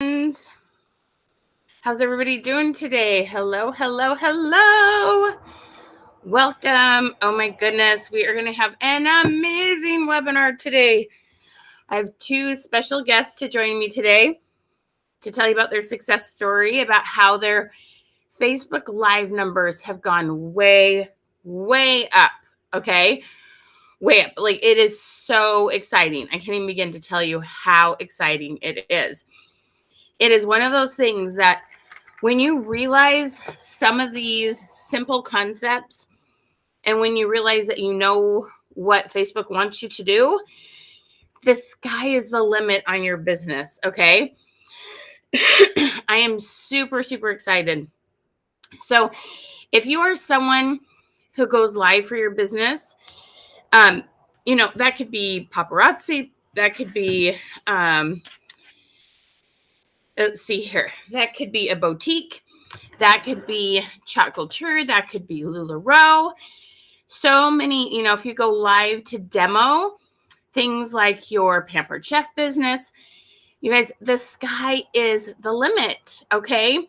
How's everybody doing today? Hello, hello, hello. Welcome. Oh my goodness, we are going to have an amazing webinar today. I have two special guests to join me today to tell you about their success story, about how their Facebook Live numbers have gone way, way up. Okay. Way up. Like, it is so exciting. I can't even begin to tell you how exciting it is. It is one of those things that when you realize some of these simple concepts, and when you realize that you know what Facebook wants you to do, the sky is the limit on your business. Okay. I am super, super excited. So if you are someone who goes live for your business, that could be paparazzi, that could be, let's see here, that could be a boutique, that could be Chat Culture, that could be LuLaRoe. So many, if you go live to demo things like your Pampered Chef business, you guys, the sky is the limit, okay?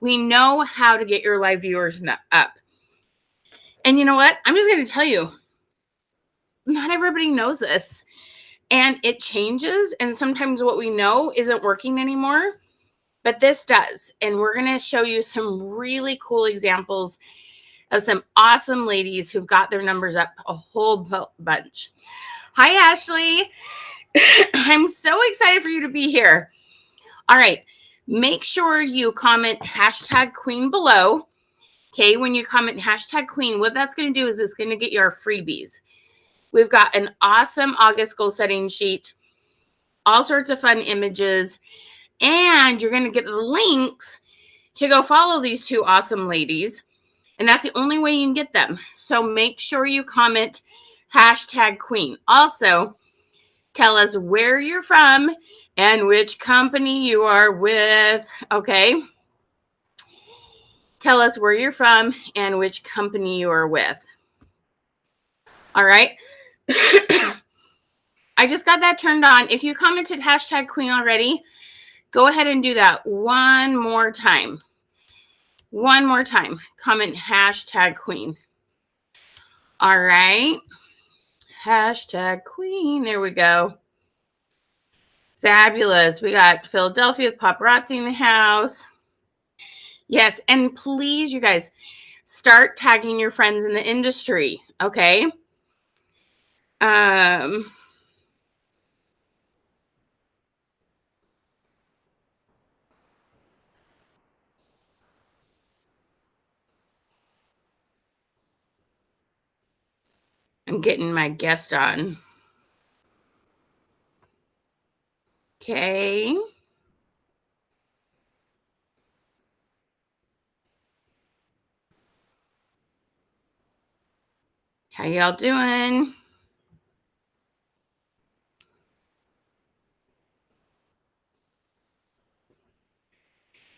We know how to get your live viewers up. And you know what? I'm just going to tell you, not everybody knows this. And it changes. And sometimes what we know isn't working anymore, but this does. And we're going to show you some really cool examples of some awesome ladies who've got their numbers up a whole bunch. Hi, Ashley. I'm so excited for you to be here. All right. Make sure you comment #queen below. Okay. When you comment #queen, what that's going to do is it's going to get you our freebies. We've got an awesome August goal setting sheet, all sorts of fun images, and you're going to get the links to go follow these two awesome ladies. And that's the only way you can get them. So make sure you comment #queen. Also, tell us where you're from and which company you are with. Okay. Tell us where you're from and which company you are with. All right. I just got that turned on. If you commented #queen already, go ahead and do that one more time. One more time. Comment #queen. All right. #queen. There we go. Fabulous. We got Philadelphia with paparazzi in the house. Yes. And please, you guys, start tagging your friends in the industry. Okay. I'm getting my guest on. Okay. How y'all doing?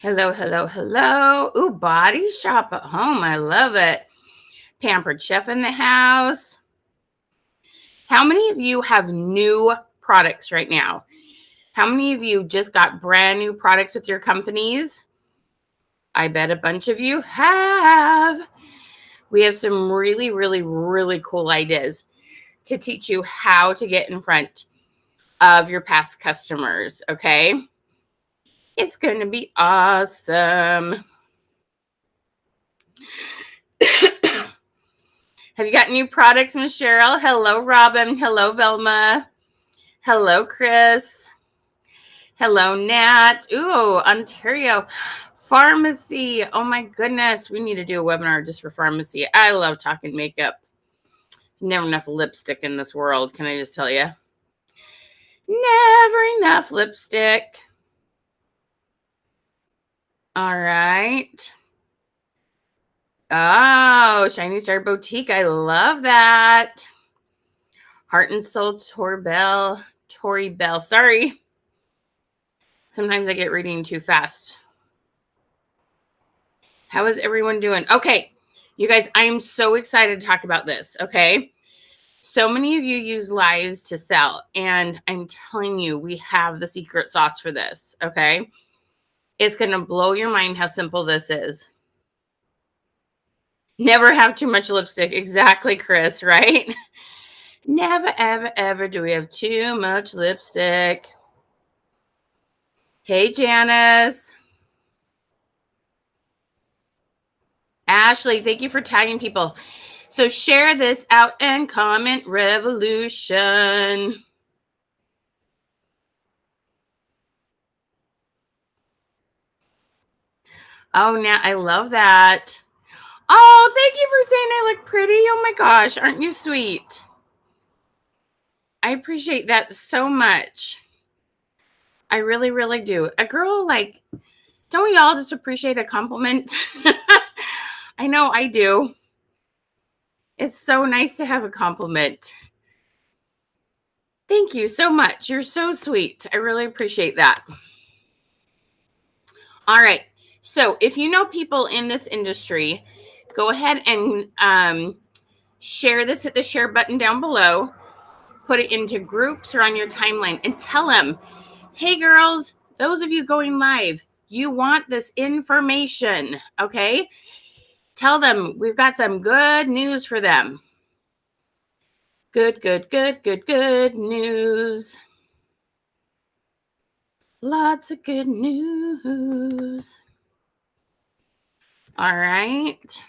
Hello, hello, hello. Ooh, Body Shop at Home. I love it. Pampered Chef in the house. How many of you have new products right now? How many of you just got brand new products with your companies? I bet a bunch of you have. We have some really, really, really cool ideas to teach you how to get in front of your past customers, okay? It's going to be awesome. Have you got new products, Miss Cheryl? Hello, Robin. Hello, Velma. Hello, Chris. Hello, Nat. Ooh, Ontario. Pharmacy. Oh, my goodness. We need to do a webinar just for pharmacy. I love talking makeup. Never enough lipstick in this world, can I just tell you? Never enough lipstick. All right. Oh, Shiny Star Boutique. I love that. Heart and Soul Tori Bell. Sorry. Sometimes I get reading too fast. How is everyone doing? Okay. You guys, I am so excited to talk about this. Okay. So many of you use lives to sell, and I'm telling you, we have the secret sauce for this, okay? It's going to blow your mind how simple this is. Never have too much lipstick. Exactly, Chris, right? Never, ever, ever do we have too much lipstick. Hey, Janice. Ashley, thank you for tagging people. So share this out and comment revolution. Oh, now I love that. Oh, thank you for saying I look pretty. Oh my gosh, aren't you sweet? I appreciate that so much. I really, really do. A girl like, don't we all just appreciate a compliment? I know I do. It's so nice to have a compliment. Thank you so much. You're so sweet. I really appreciate that. All right. So if you know people in this industry, go ahead and share this. Hit the share button down below. Put it into groups or on your timeline and tell them, hey, girls, those of you going live, you want this information, okay? Tell them we've got some good news for them. Good, good, good, good, good news. Lots of good news. All right.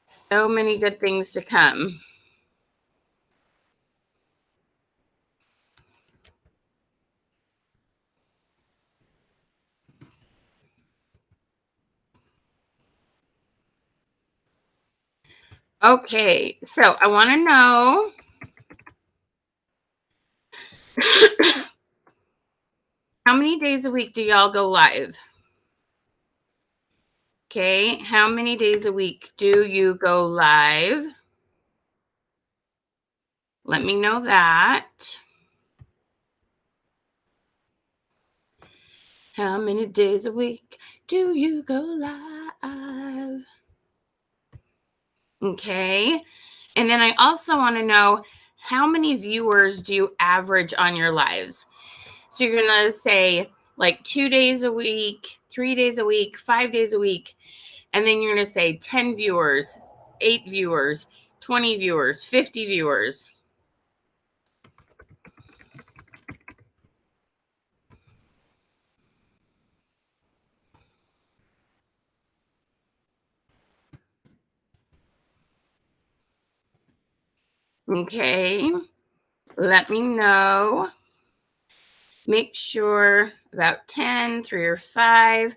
So many good things to come. Okay, so I want to know how many days a week do y'all go live? Okay, how many days a week do you go live? Let me know that. How many days a week do you go live? Okay, and then I also want to know how many viewers do you average on your lives? So you're going to say like 2 days a week, 3 days a week, 5 days a week. And then you're going to say 10 viewers, 8 viewers, 20 viewers, 50 viewers. Okay. Let me know. Make sure about 10, 3 or 5.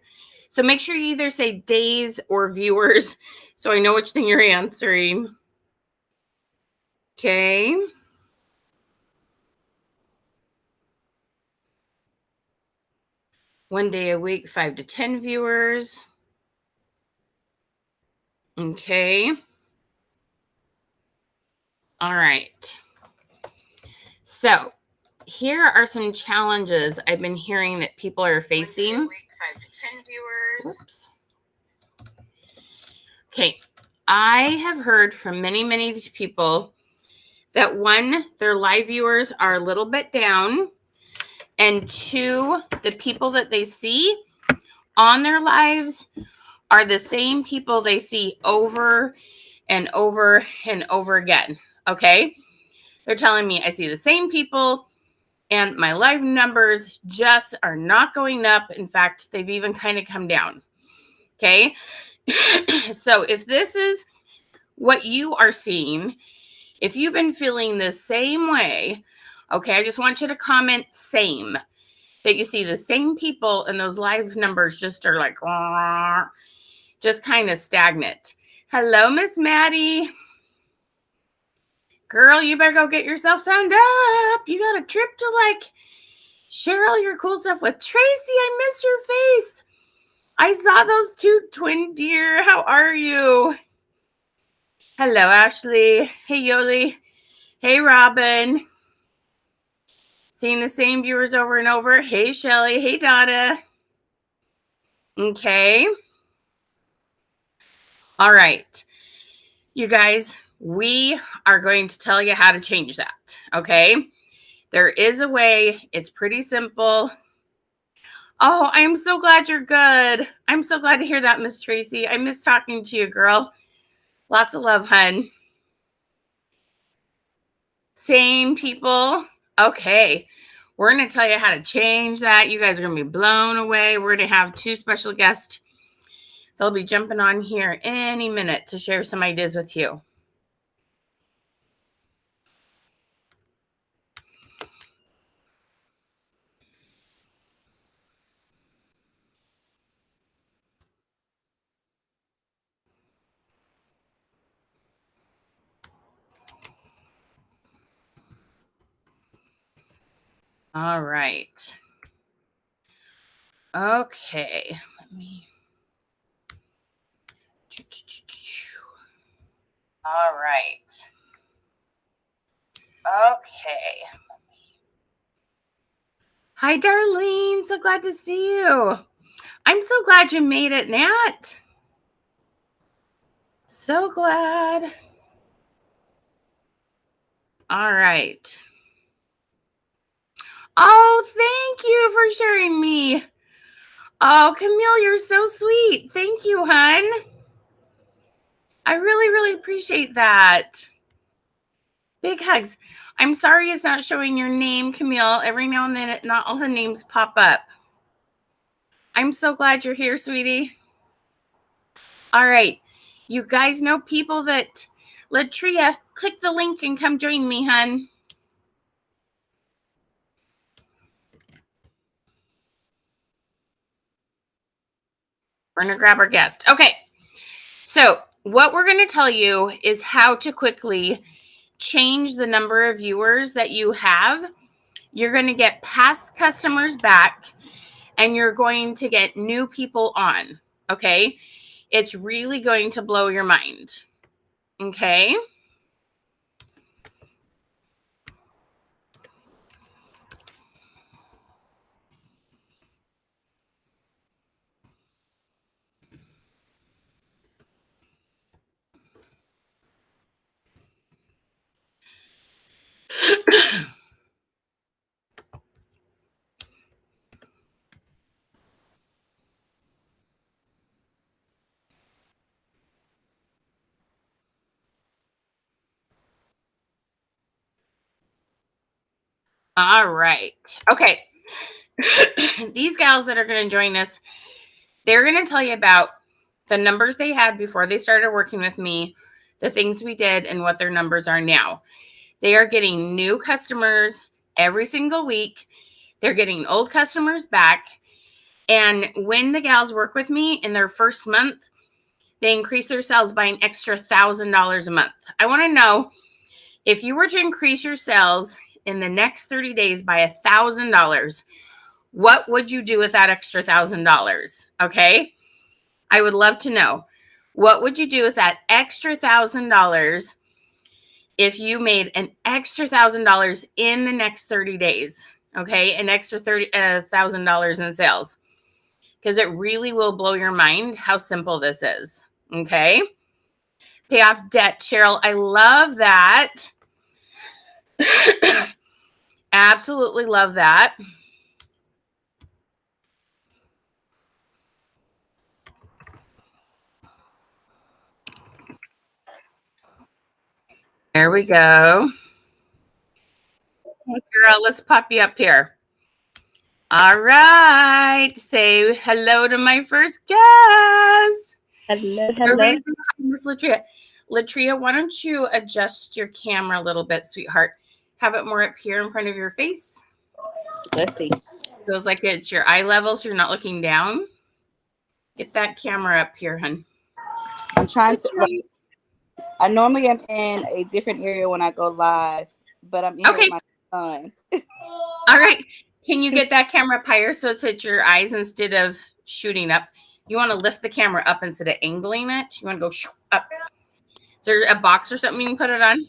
So make sure you either say days or viewers so I know which thing you're answering. Okay. One day a week, 5 to 10 viewers. Okay. All right. So here are some challenges I've been hearing that people are facing. 5 to 10 viewers. Oops. Okay. I have heard from many, many people that one, their live viewers are a little bit down, and two, the people that they see on their lives are the same people they see over and over and over again. Okay. They're telling me I see the same people and my live numbers just are not going up. In fact, they've even kind of come down. Okay. So if this is what you are seeing, if you've been feeling the same way, okay, I just want you to comment same, that you see the same people and those live numbers just are like, just kind of stagnant. Hello, Miss Maddie. Girl, you better go get yourself signed up. You got a trip to like share all your cool stuff with Tracy. I miss your face. I saw those two twin deer. How are you? Hello, Ashley. Hey, Yoli. Hey, Robin. Seeing the same viewers over and over. Hey, Shelly. Hey, Donna. Okay. All right. You guys, we are going to tell you how to change that. Okay. There is a way. It's pretty simple. Oh, I'm so glad you're good. I'm so glad to hear that, Miss Tracy. I miss talking to you, girl. Lots of love, hun. Same people. Okay. We're going to tell you how to change that. You guys are going to be blown away. We're going to have 2 special guests. They'll be jumping on here any minute to share some ideas with you. All right. Okay. Let me. All right. Okay. Hi, Darlene. So glad to see you. I'm so glad you made it, Nat. So glad. All right. Oh, thank you for sharing me. Oh, Camille, you're so sweet. Thank you, hun. I really, really appreciate that. Big hugs. I'm sorry it's not showing your name, Camille. Every now and then, not all the names pop up. I'm so glad you're here, sweetie. All right. You guys know people that... Latria, click the link and come join me, hun. We're going to grab our guest. Okay. So what we're going to tell you is how to quickly change the number of viewers that you have. You're going to get past customers back and you're going to get new people on. Okay. It's really going to blow your mind. Okay. All right. Okay. These gals that are going to join us, they're going to tell you about the numbers they had before they started working with me, the things we did, and what their numbers are now. They are getting new customers every single week. They're getting old customers back. And when the gals work with me in their first month, they increase their sales by an extra $1,000 a month. I want to know, if you were to increase your sales in the next 30 days by $1,000, what would you do with that extra $1,000? Okay. I would love to know. What would you do with that extra $1,000 if you made an extra $1,000 in the next 30 days? Okay. An extra $1,000 in sales. Because it really will blow your mind how simple this is. Okay. Pay off debt, Cheryl. I love that. Absolutely love that. There we go. Hey, girl, let's pop you up here. All right. Say hello to my first guest. Hello, hello. Miss Latria. Latria, why don't you adjust your camera a little bit, sweetheart? Have it more up here in front of your face. Let's see. Feels like it's your eye level, so you're not looking down. Get that camera up here, hun. I'm trying to. I normally am in a different area when I go live, but I'm in here with my son. All right. Can you get that camera up higher so it's at your eyes instead of shooting up? You want to lift the camera up instead of angling it. You want to go up. Is there a box or something you can put it on?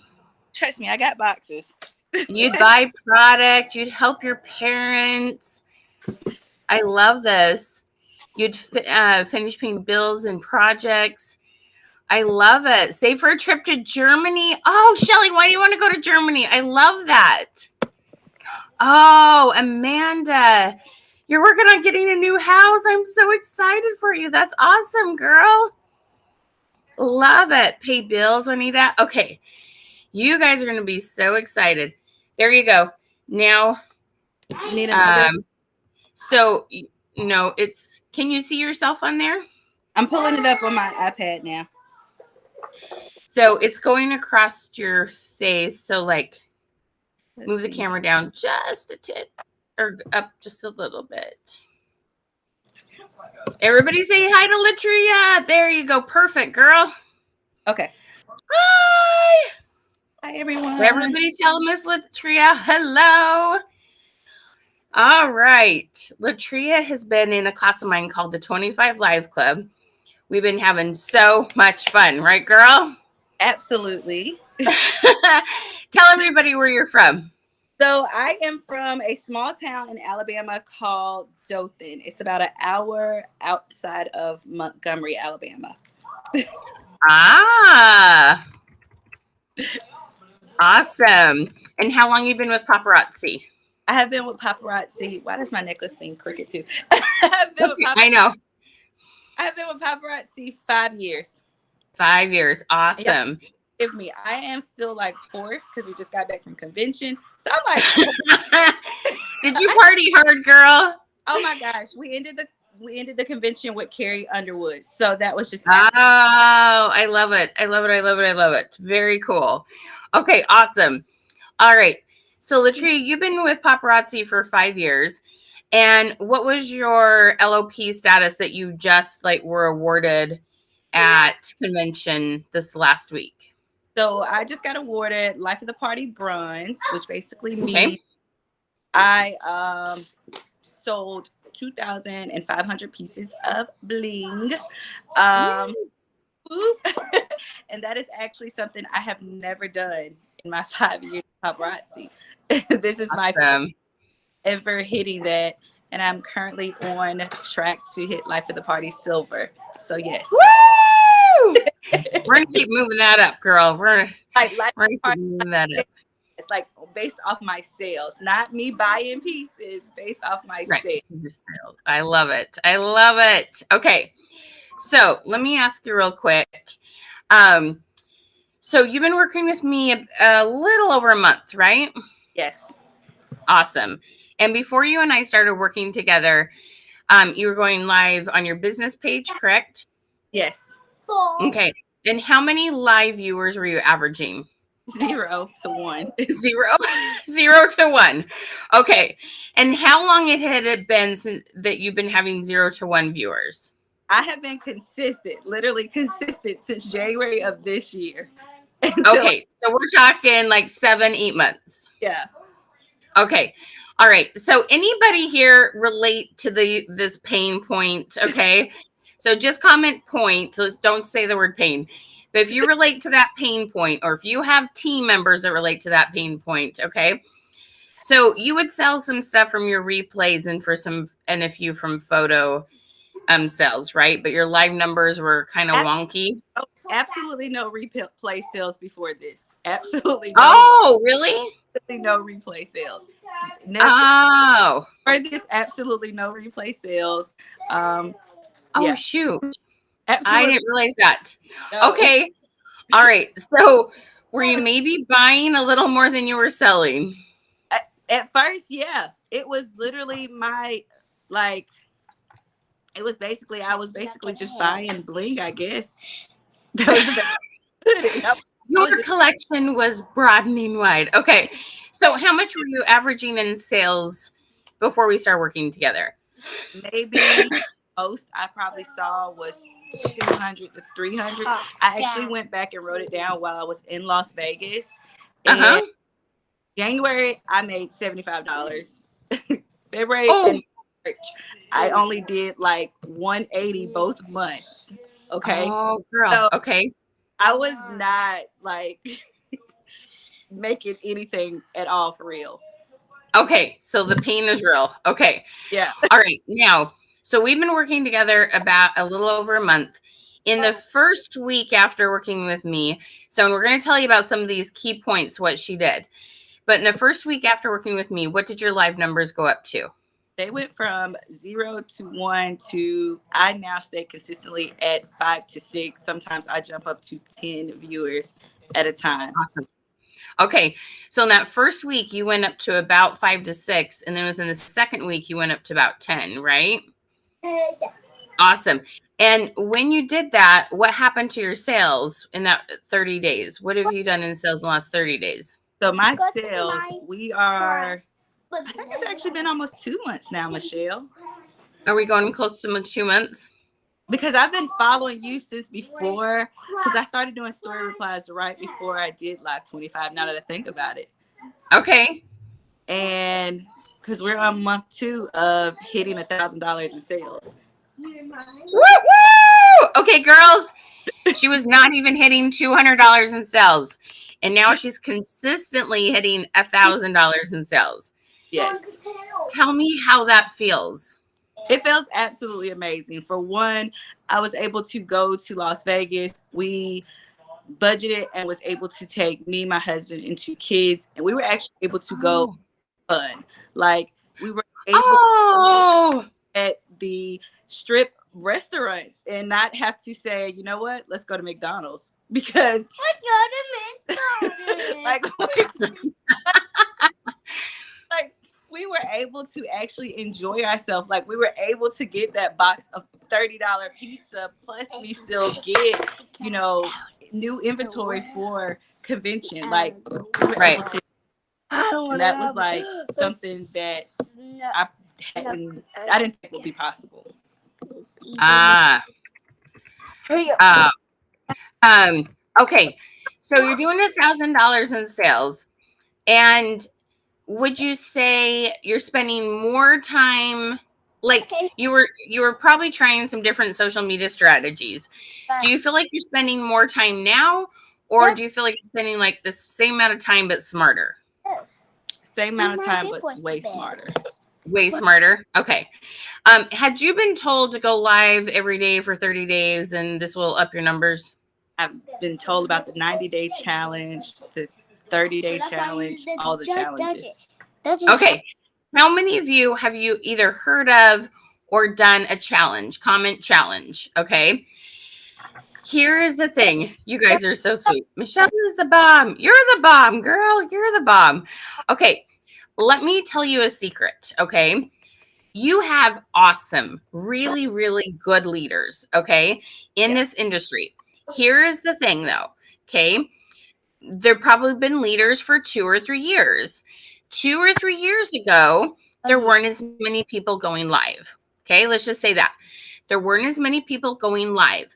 Trust me, I got boxes. You'd buy product. You'd help your parents. I love this. You'd finish paying bills and projects. I love it. Save for a trip to Germany. Oh, Shelly, why do you want to go to Germany? I love that. Oh, Amanda, you're working on getting a new house. I'm so excited for you. That's awesome, girl. Love it. Pay bills, Juanita. Okay. You guys are going to be so excited. There you go. Now, Need another. so, no, can you see yourself on there? I'm pulling it up on my iPad now. So it's going across your face. So like, move the camera down just a tit or up just a little bit. Everybody say hi to Latria. There you go. Perfect, girl. Okay. Hi. Hi, everyone. Everybody tell Miss Latria hello. All right. Latria has been in a class of mine called the 25 Live Club. We've been having so much fun, right, girl? Absolutely. Tell everybody where you're from. So I am from a small town in Alabama called Dothan. It's about an hour outside of Montgomery, Alabama. Ah, awesome. And how long you been with Paparazzi? I have been with Paparazzi. Why does my necklace seem crooked too? I know. I have been with Paparazzi 5 years. 5 years. Awesome. Yep. Give me. I am still like hoarse because we just got back from convention. So I'm like, did you party hard, girl? Oh my gosh, we ended the convention with Carrie Underwood. So that was just I love it. I love it. I love it. I love it. Very cool. Okay, awesome. All right. So Latria, you've been with Paparazzi for 5 years. And what was your LOP status that you just like were awarded at convention this last week? So I just got awarded Life of the Party Bronze, which basically means I sold 2,500 pieces of bling. And that is actually something I have never done in my 5 years of Paparazzi. This is my first ever hitting that. And I'm currently on track to hit Life of the Party Silver. So yes. Woo! We're gonna keep moving that up, girl. We're gonna keep moving that up. It's like based off my sales, not me buying pieces, based off my sales. I love it. I love it. Okay. So let me ask you real quick. So you've been working with me a little over a month, right? Yes. Awesome. And before you and I started working together, you were going live on your business page, correct? Yes. Okay. And how many live viewers were you averaging? 0 to 1. 0 to 1. Okay. And how long had it been since that you've been having 0 to 1 viewers? I have been consistent, literally consistent since January of this year. Okay. So we're talking like 7-8 months. Yeah. Okay. All right. So anybody here relate to this pain point? Okay. So just comment point. So don't say the word pain. But if you relate to that pain point, or if you have team members that relate to that pain point, okay. So you would sell some stuff from your replays and a few from photo sales, right? But your live numbers were kind of wonky. Oh, absolutely no replay sales before this. Absolutely no. Oh, really? Absolutely no replay sales. Never. Oh. For this, absolutely no replay sales. Shoot. Absolutely. I didn't realize that. No. Okay. All right. So were you maybe buying a little more than you were selling? At first, yeah. It was literally I was basically just buying bling, I guess. Your collection was broadening wide. Okay. So how much were you averaging in sales before we started working together? Maybe most I probably saw was 200 to 300. I actually went back and wrote it down while I was in Las Vegas. And January, I made $75. February and March, I only did like 180 both months. Okay. Oh, girl. So okay. I was not like making anything at all for real. Okay. So the pain is real. Okay. Yeah. All right. Now, so we've been working together about a little over a month. in the first week after working with me, so we're going to tell you about some of these key points, what she did. But in the first week after working with me, what did your live numbers go up to? They went from 0 to 1 to I now stay consistently at 5 to 6. Sometimes I jump up to 10 viewers at a time. Awesome. Okay, so in that first week, you went up to about 5 to 6, and then within the second week, you went up to about 10, right? Awesome. And when you did that, what happened to your sales in that 30 days? What have you done in sales in the last 30 days? So my sales, I think it's actually been almost 2 months now, Michelle. Are we going close to 2 months? Because I've been following you since before, because I started doing story replies right before I did Live 25, now that I think about it. Okay. And because we're on month 2 of hitting $1,000 in sales. Woo-woo! Okay, girls, she was not even hitting $200 in sales, and now she's consistently hitting $1,000 in sales. Yes. Tell me how that feels. It feels absolutely amazing. For one, I was able to go to Las Vegas. We budgeted and was able to take me, my husband, and 2 kids, and we were actually able to go fun. Like, we were able to at the strip restaurants and not have to say, you know what, let's go to McDonald's, because Let's go to McDonald's. like we were able to actually enjoy ourselves. Like, we were able to get that box of $30 pizza, plus we still get, you know, new inventory for convention. Like, we were able to, and that was like something that I didn't think would be possible. Okay, so you're doing $1,000 in sales, and would you say you're spending more time? Like, you were probably trying some different social media strategies. Do you feel like you're spending more time now, or do you feel like you're spending like the same amount of time but smarter? Same amount of time, but way smarter. Way smarter. Okay. Had you been told to go live every day for 30 days and this will up your numbers? I've been told about the 90-day challenge, the 30-day challenge, all the challenges. Okay. How many of you have you either heard of or done a challenge? Comment challenge. Okay. Here is the thing. You guys are so sweet. Michelle is the bomb. You're the bomb, girl. You're the bomb. Okay. Let me tell you a secret. Okay. You have awesome, really, really good leaders. Okay. In this industry. Here is the thing though. Okay. There probably been leaders for 2 or 3 years. 2 or 3 years ago, there weren't as many people going live. Okay, let's just say that. There weren't as many people going live.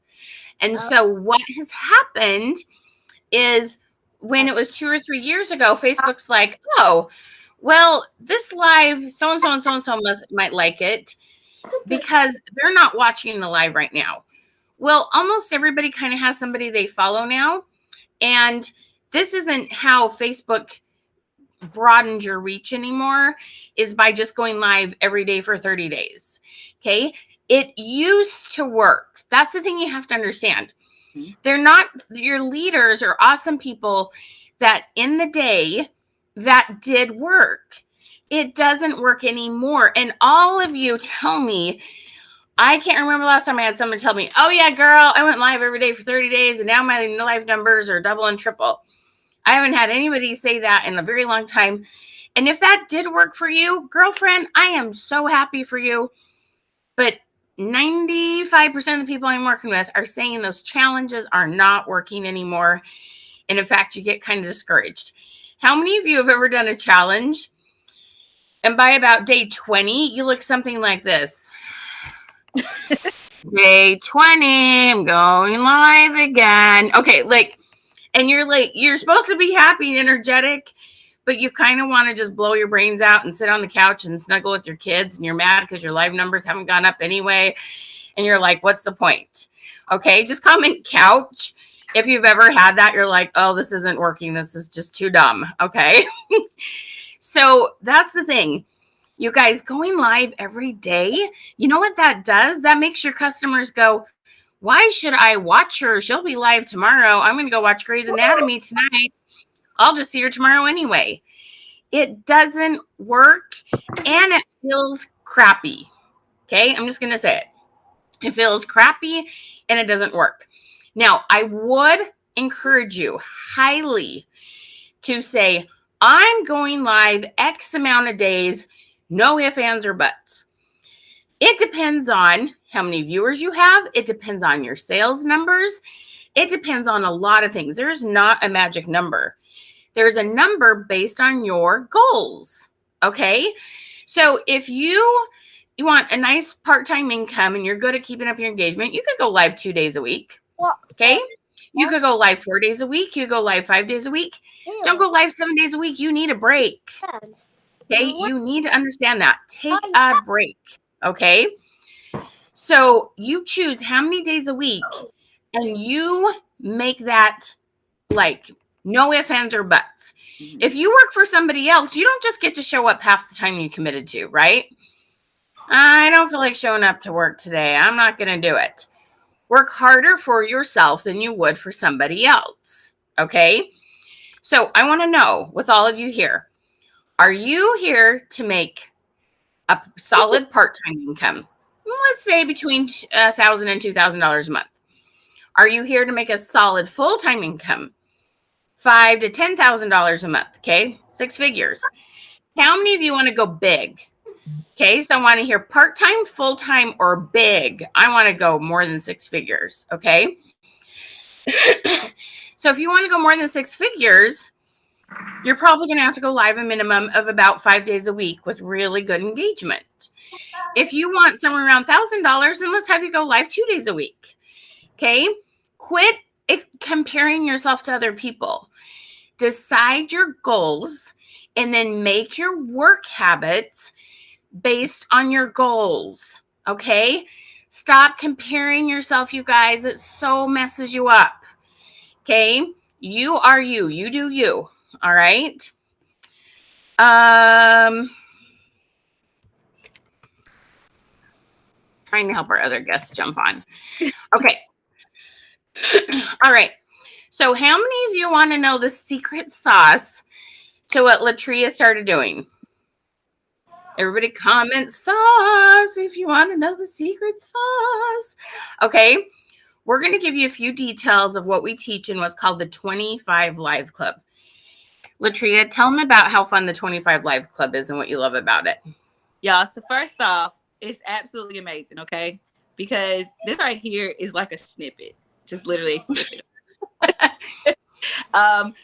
And so what has happened is when it was 2 or 3 years ago, Facebook's like, oh, well, this live, so-and-so and so-and-so might like it because they're not watching the live right now. Well, almost everybody kind of has somebody they follow now. And this isn't how Facebook broadened your reach anymore, is by just going live every day for 30 days. Okay. It used to work. That's the thing you have to understand. They're not, your leaders are awesome people that in the day that did work. It doesn't work anymore. And all of you tell me, I can't remember last time I had someone tell me, oh yeah, girl, I went live every day for 30 days and now my live numbers are double and triple. I haven't had anybody say that in a very long time. And if that did work for you, girlfriend, I am so happy for you. But 95% of the people I'm working with are saying those challenges are not working anymore. And in fact, you get kind of discouraged. How many of you have ever done a challenge? And by about day 20, you look something like this. Day 20, I'm going live again. Okay, like, and you're like, you're supposed to be happy and energetic, but you kind of want to just blow your brains out and sit on the couch and snuggle with your kids, and you're mad because your live numbers haven't gone up anyway. And you're like, what's the point? Okay, just comment couch. If you've ever had that, you're like, oh, this isn't working. This is just too dumb. Okay. So that's the thing. You guys going live every day, you know what that does? That makes your customers go, Why should I watch her? She'll be live tomorrow. I'm going to go watch Grey's Anatomy tonight. I'll just see her tomorrow anyway. It doesn't work, and it feels crappy. Okay, I'm just going to say it. It feels crappy, and it doesn't work. Now, I would encourage you highly to say, I'm going live X amount of days, no ifs, ands, or buts. It depends on how many viewers you have. It depends on your sales numbers. It depends on a lot of things. There's not a magic number. There's a number based on your goals. Okay. So if you want a nice part-time income and you're good at keeping up your engagement, you could go live 2 days a week. Okay. You could go live 4 days a week. You go live 5 days a week. Don't go live 7 days a week. You need a break. Okay. You need to understand that. Take a break. Okay. So you choose how many days a week and you make that like no ifs, ands, or buts. If you work for somebody else, you don't just get to show up half the time you committed to, right? I don't feel like showing up to work today. I'm not going to do it. Work harder for yourself than you would for somebody else. Okay. So I want to know with all of you here, are you here to make a solid part-time income? Let's say between $1,000 and $2,000 a month. Are you here to make a solid full-time income? $5,000 to $10,000 a month. Okay. 6 figures. How many of you want to go big? Okay. So I want to hear part-time, full-time, or big. I want to go more than 6 figures. Okay. So if you want to go more than 6 figures, you're probably going to have to go live a minimum of about 5 days a week with really good engagement. If you want somewhere around $1,000, then let's have you go live 2 days a week. Okay. Quit comparing yourself to other people. Decide your goals and then make your work habits based on your goals. Okay. Stop comparing yourself, you guys. It so messes you up. Okay. You are you. You do you. All right. Trying to help our other guests jump on. Okay. All right. So how many of you want to know the secret sauce to what Latria started doing? Everybody comment sauce if you want to know the secret sauce. Okay. We're going to give you a few details of what we teach in what's called the 25 Live Club. Latria, tell them about how fun the 25 Live Club is and what you love about it. Y'all, so first off, it's absolutely amazing, okay? Because this right here is like a snippet, just literally a snippet.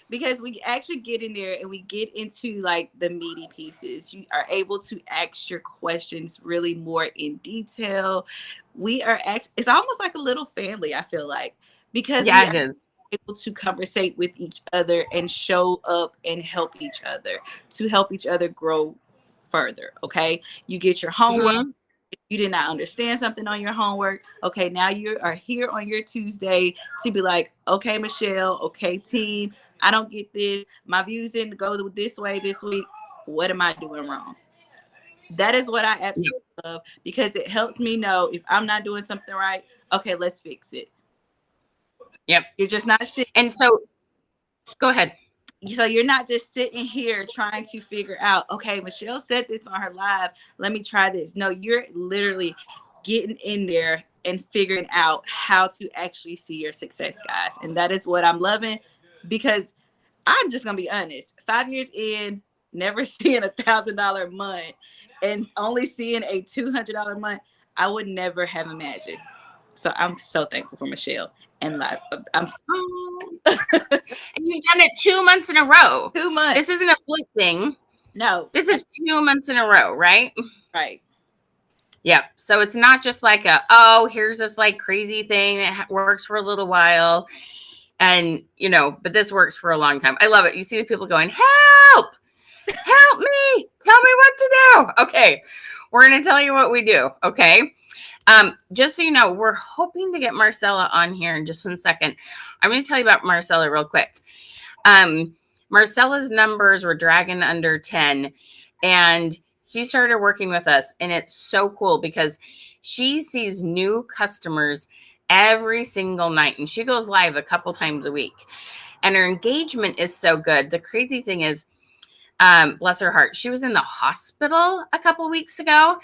Because we actually get in there and we get into like the meaty pieces. You are able to ask your questions really more in detail. It's almost like a little family, I feel like, because it is able to conversate with each other and show up and help each other grow further. Okay, you get your homework. Mm-hmm. If you did not understand something on your homework, okay, now you are here on your Tuesday to be like, okay, Michelle, okay, team, I don't get this. My views didn't go this way this week. What am I doing wrong? That is what I absolutely love, because it helps me know if I'm not doing something right. Okay, let's fix it. Yep. You're just not sitting. And so, go ahead. So you're not just sitting here trying to figure out, okay, Michelle said this on her live, let me try this. No, you're literally getting in there and figuring out how to actually see your success, guys. And that is what I'm loving, because I'm just going to be honest. 5 years in, never seeing $1,000 a month and only seeing a $200 a month, I would never have imagined. So I'm so thankful for Michelle and live. And you've done it 2 months in a row. 2 months. This isn't a fluke thing. No. This is 2 months in a row, right? Right. Yep. So it's not just like here's this like crazy thing that works for a little while. And, but this works for a long time. I love it. You see the people going, help me. Tell me what to do. Okay. We're going to tell you what we do. Okay. Just so you know, we're hoping to get Marcella on here in just 1 second. I'm going to tell you about Marcella real quick. Marcella's numbers were dragging under 10, and she started working with us, and it's so cool because she sees new customers every single night, and she goes live a couple times a week, and her engagement is so good. The crazy thing is, bless her heart, she was in the hospital a couple weeks ago,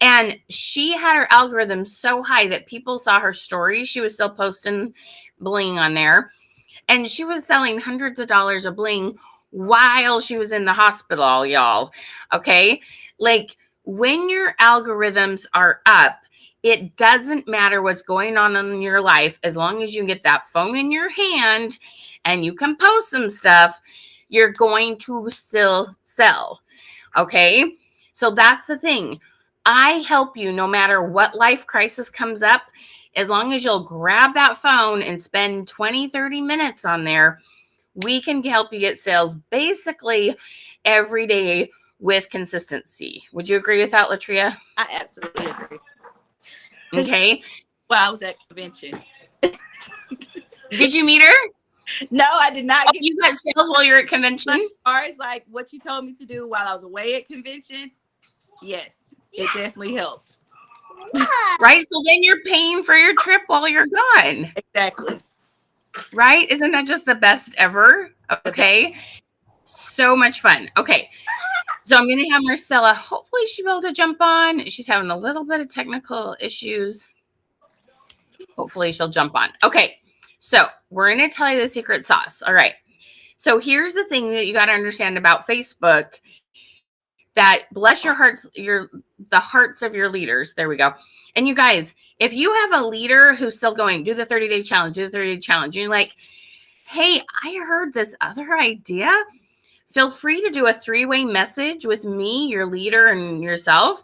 and she had her algorithm so high that people saw her stories. She was still posting bling on there, and she was selling hundreds of dollars of bling while she was in the hospital, y'all. Okay, like when your algorithms are up, it doesn't matter what's going on in your life. As long as you get that phone in your hand and you can post some stuff, you're going to still sell. Okay, so that's the thing. I help you no matter what life crisis comes up. As long as you'll grab that phone and spend 20, 30 minutes on there, we can help you get sales basically every day with consistency. Would you agree with that, Latria? I absolutely agree. Okay. Well, I was at convention. Did you meet her? No, I did not. You got sales while you're at convention? As far as like what you told me to do while I was away at convention, yes, it definitely helped. Right? So then you're paying for your trip while you're gone. Exactly. Right? Isn't that just the best ever? Okay. So much fun. Okay. So I'm going to have Marcella. Hopefully she'll be able to jump on. She's having a little bit of technical issues. Hopefully she'll jump on. Okay. So we're going to tell you the secret sauce. All right. So here's the thing that you got to understand about Facebook, that bless your hearts, the hearts of your leaders. There we go. And you guys, if you have a leader who's still going, do the 30-day challenge, do the 30-day challenge. You're like, hey, I heard this other idea. Feel free to do a 3-way message with me, your leader, and yourself,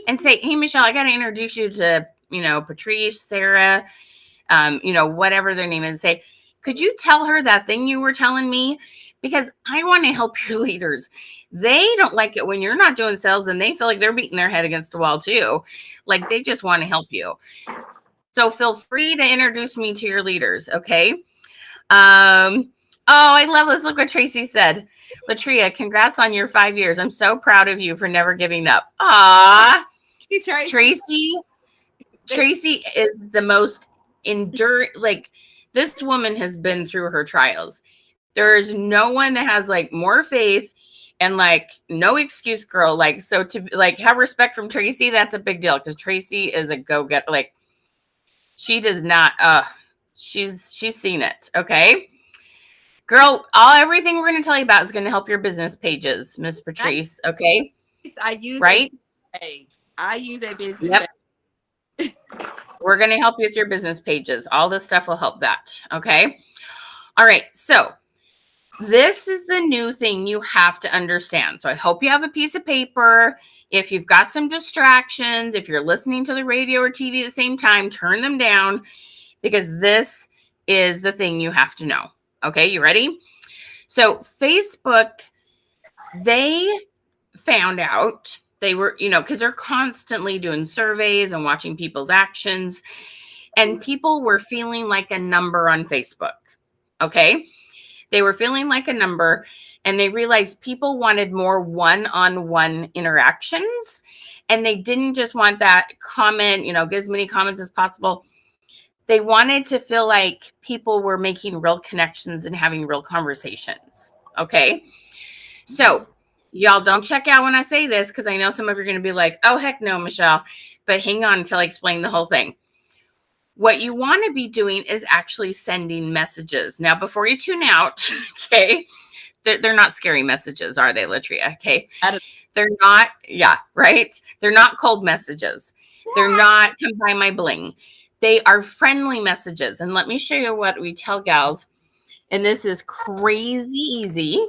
and say, hey, Michelle, I got to introduce you to, Patrice, Sarah, whatever their name is. Say, could you tell her that thing you were telling me? Because I want to help your leaders. They don't like it when you're not doing sales, and they feel like they're beating their head against the wall too. Like they just want to help you. So feel free to introduce me to your leaders. Okay. Oh, I love this. Look what Tracy said. Latria, congrats on your 5 years. I'm so proud of you for never giving up. Aw. Tracy is the most enduring. Like this woman has been through her trials. There is no one that has like more faith and like no excuse, girl. Like, so to like have respect from Tracy, that's a big deal because Tracy is a go-getter. Like she does not, she's seen it. Okay. Girl, everything we're going to tell you about is going to help your business pages, Miss Patrice. Okay. I use right. A page. I use a business page. We're going to help you with your business pages. All this stuff will help that. Okay. All right. So this is the new thing you have to understand. So I hope you have a piece of paper. If you've got some distractions, if you're listening to the radio or TV at the same time, turn them down because this is the thing you have to know. Okay, you ready? So Facebook, they found out they were, because they're constantly doing surveys and watching people's actions, and people were feeling like a number on Facebook. Okay, they were feeling like a number, and they realized people wanted more one-on-one interactions, and they didn't just want that comment, get as many comments as possible. They wanted to feel like people were making real connections and having real conversations. Okay. So y'all don't check out when I say this, because I know some of you are going to be like, oh, heck no, Michelle. But hang on until I explain the whole thing. What you want to be doing is actually sending messages. Now, before you tune out, okay, they're not scary messages, are they, Latria? Okay. They're not. Yeah, right. They're not cold messages. They're not come by my bling. They are friendly messages. And let me show you what we tell gals. And this is crazy easy.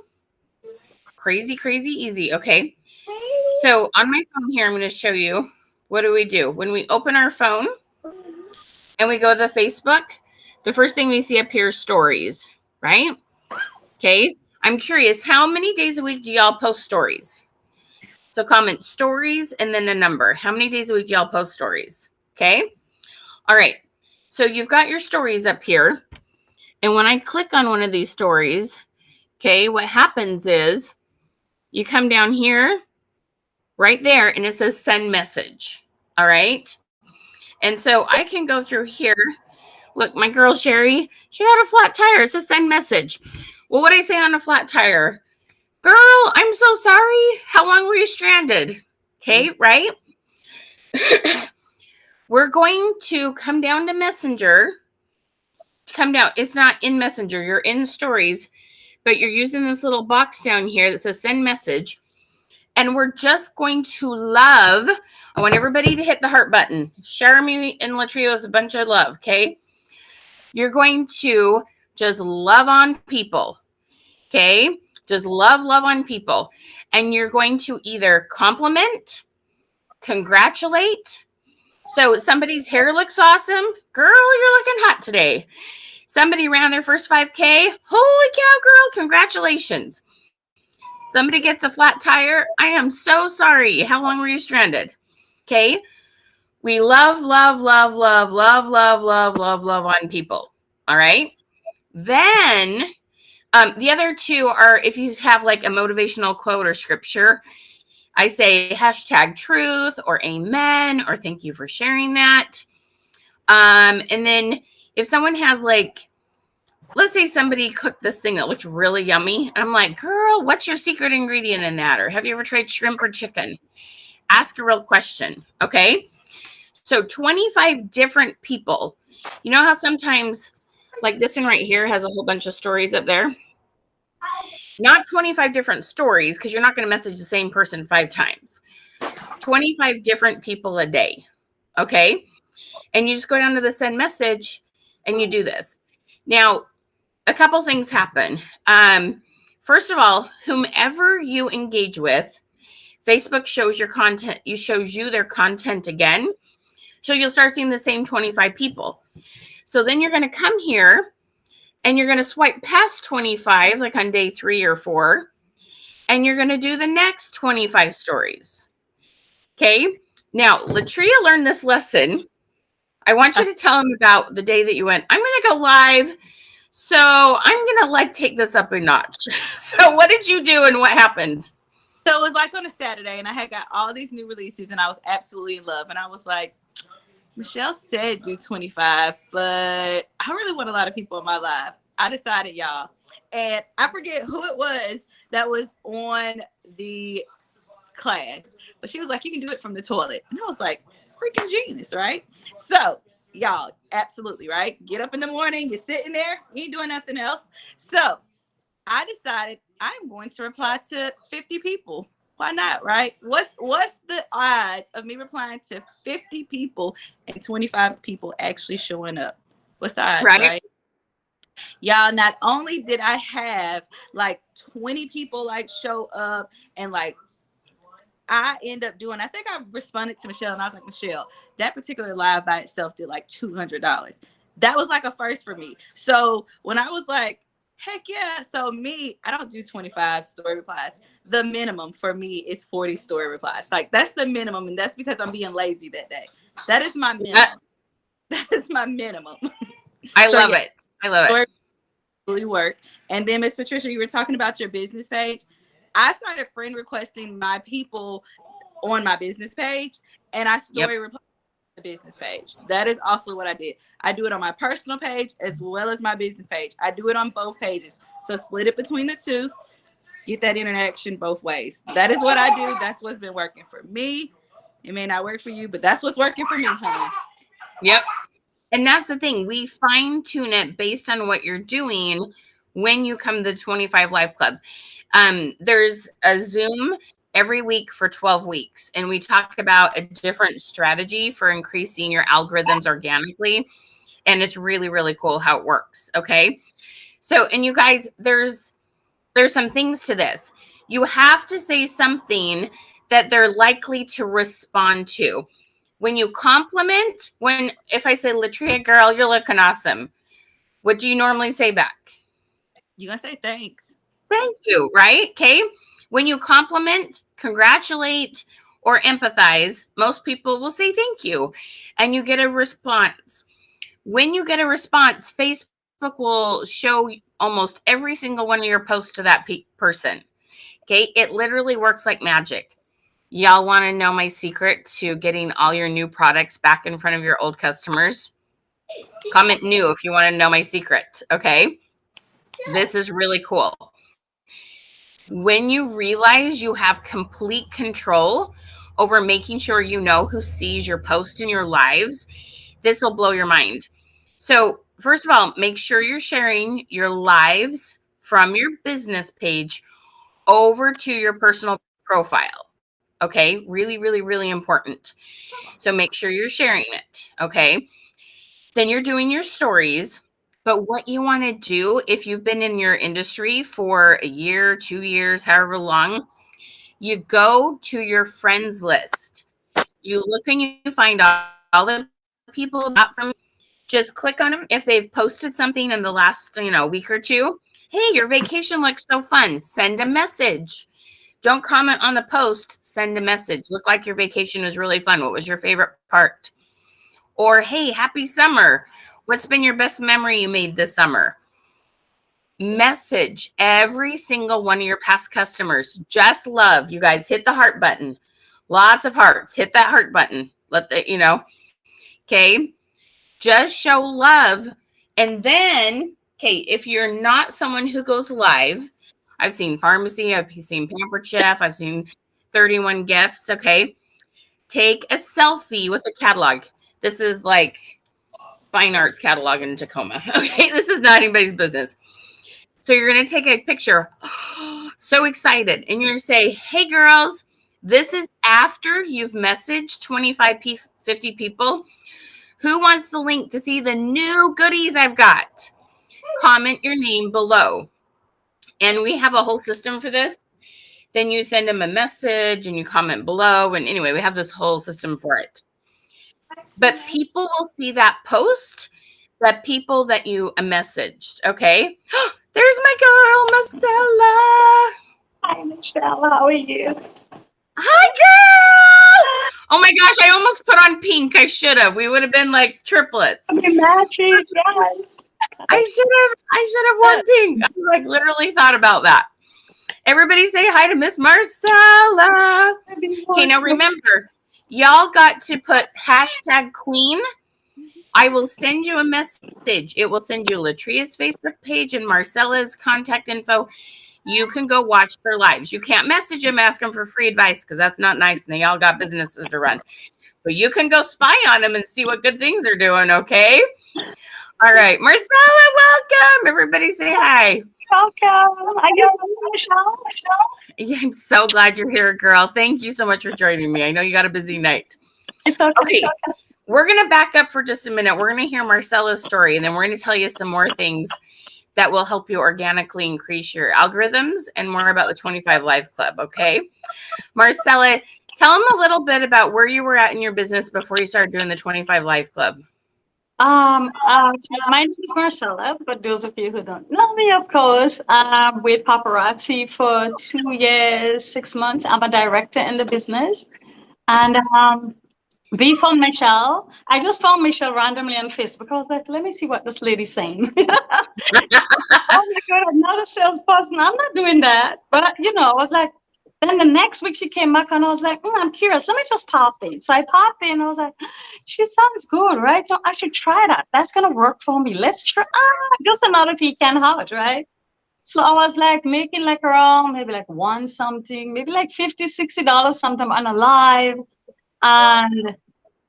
Crazy, crazy easy. Okay. So on my phone here, I'm going to show you what do we do. When we open our phone and we go to Facebook, the first thing we see up here is stories, right? Okay. I'm curious, how many days a week do y'all post stories? So comment stories and then a number. How many days a week do y'all post stories? Okay. All right, so you've got your stories up here. And when I click on one of these stories, okay, what happens is you come down here, right there, and it says send message. All right. And so I can go through here Look, my girl Sherry, she had a flat tire. It says send message. Well, what do I say on a flat tire? Girl, I'm so sorry. How long were you stranded? Okay, right? We're going to come down to Messenger. Come down. It's not in Messenger. You're in Stories, but you're using this little box down here that says send message. And we're just going to love. I want everybody to hit the heart button. Share me and Latria with a bunch of love, okay? You're going to just love on people, okay? Just love on people. And you're going to either compliment, congratulate. So somebody's hair looks awesome. Girl, you're looking hot today. Somebody ran their first 5K. Holy cow, girl, congratulations. Somebody gets a flat tire. I am so sorry. How long were you stranded? Okay. We love on people. All right. Then the other two are if you have like a motivational quote or scripture, I say hashtag truth or amen or thank you for sharing that. And then if someone has like, let's say somebody cooked this thing that looked really yummy. And I'm like, girl, what's your secret ingredient in that? Or have you ever tried shrimp or chicken? Ask a real question. Okay. So 25 different people. You know how sometimes like this one right here has a whole bunch of stories up there? Not 25 different stories because you're not going to message the same person 5 times. 25 different people a day. Okay. And you just go down to the send message and you do this. Now, a couple things happen. First of all, whomever you engage with, Facebook shows your content, shows you their content again. So you'll start seeing the same 25 people. So then you're going to come here and you're going to swipe past 25, like on day 3 or 4, and you're going to do the next 25 stories. Okay. Now, Latria learned this lesson. I want you to tell him about the day that you went, I'm going to go live. So I'm going to like take this up a notch. So what did you do and what happened? So it was like on a Saturday and I had got all these new releases and I was absolutely in love. And I was like, Michelle said do 25, but I really want a lot of people in my live. I decided, y'all. And I forget who it was that was on the class, but she was like, you can do it from the toilet. And I was like, freaking genius, right? So y'all, absolutely, right? Get up in the morning, you're sitting there, you ain't doing nothing else. So I decided I'm going to reply to 50 people. Why not, right? What's the odds of me replying to 50 people and 25 people actually showing up? What's the odds, right? Y'all, not only did I have like 20 people like show up and like I end up doing, I think I responded to Michelle and I was like, Michelle, that particular live by itself did like $200. That was like a first for me. So when I was like, heck yeah. So me, I don't do 25 story replies. The minimum for me is 40 story replies. Like that's the minimum. And that's because I'm being lazy that day. That is my minimum. That is my minimum. I love it. I love it. Really work. And then Miss Patricia, you were talking about your business page. I started friend requesting my people on my business page and I story reply the business page. That is also what I did. I do it on my personal page as well as my business page. I do it on both pages. So split it between the two, get that interaction both ways. That is what I do. That's what's been working for me. It may not work for you, but that's what's working for me, honey. Yep. And that's the thing. We fine tune it based on what you're doing when you come to the 25 Live Club. There's a Zoom every week for 12 weeks. And we talk about a different strategy for increasing your algorithms organically. And it's really, really cool how it works. Okay. So, and you guys, there's some things to this. You have to say something that they're likely to respond to. When you compliment, if I say, Latria, girl, you're looking awesome, what do you normally say back? You're going to say thanks. Thank you, right? Okay. When you compliment, congratulate, or empathize, most people will say thank you. And you get a response. When you get a response, Facebook will show almost every single one of your posts to that person. Okay. It literally works like magic. Y'all want to know my secret to getting all your new products back in front of your old customers? Comment new if you want to know my secret. Okay. This is really cool. When you realize you have complete control over making sure you know who sees your post in your lives, this will blow your mind. So, first of all, make sure you're sharing your lives from your business page over to your personal profile. Okay. Really, really, really important. So, make sure you're sharing it. Okay. Then you're doing your stories. But what you want to do, if you've been in your industry for a year, 2 years, however long, you go to your friends list. You look and you find all the people about from, just click on them. If they've posted something in the last, week or two, hey, your vacation looks so fun. Send a message. Don't comment on the post. Send a message. Look like your vacation was really fun. What was your favorite part? Or, hey, happy summer. What's been your best memory you made this summer? Message every single one of your past customers. Just love. You guys hit the heart button. Lots of hearts. Hit that heart button. Okay. Just show love. And then, okay, if you're not someone who goes live, I've seen Pharmacy, I've seen Pampered Chef, I've seen 31 Gifts. Okay. Take a selfie with the catalog. This is like fine arts catalog in Tacoma. Okay, this is not anybody's business. So you're going to take a picture. So excited. And you're going to say, hey, girls, this is after you've messaged 25, 50 people. Who wants the link to see the new goodies I've got? Comment your name below. And we have a whole system for this. Then you send them a message and you comment below. And anyway, we have this whole system for it. But people will see that post, the people that you messaged. Okay. There's my girl, Marcella. Hi, Michelle. How are you? Hi, girl. Oh my gosh, I almost put on pink. I should have. We would have been like triplets. You matches, yes. I should have worn pink. I literally thought about that. Everybody say hi to Miss Marcella. Okay, now remember, y'all got to put #queen. I will send you a message. It will send you Latria's Facebook page and Marcella's contact info. You can go watch their lives. You can't message them, ask them for free advice because that's not nice and they all got businesses to run. But you can go spy on them and see what good things they're doing, okay? All right. Marcella, welcome. Everybody say hi. Welcome. Are you Michelle? Yeah, I'm so glad you're here, girl. Thank you so much for joining me. I know you got a busy night. It's okay. Okay. It's okay. We're going to back up for just a minute. We're going to hear Marcella's story, and then we're going to tell you some more things that will help you organically increase your algorithms and more about the 25 Live Club, okay? Marcella, tell them a little bit about where you were at in your business before you started doing the 25 Live Club. My name is Marcella, for those of you who don't know me, of course. With Paparazzi for 2 years, 6 months. I'm a director in the business. And we found Michelle. I just found Michelle randomly on Facebook. I was like, let me see what this lady's saying. Oh my God, I'm not a salesperson. I'm not doing that. But, I was like, then the next week she came back and I was like, I'm curious. Let me just pop in. So I popped in. I was like, she sounds good, right? No, I should try that. That's going to work for me. Let's try. Just another pecan heart, right? So I was like making like around maybe like one something, maybe like $50, $60 sometime on a live. And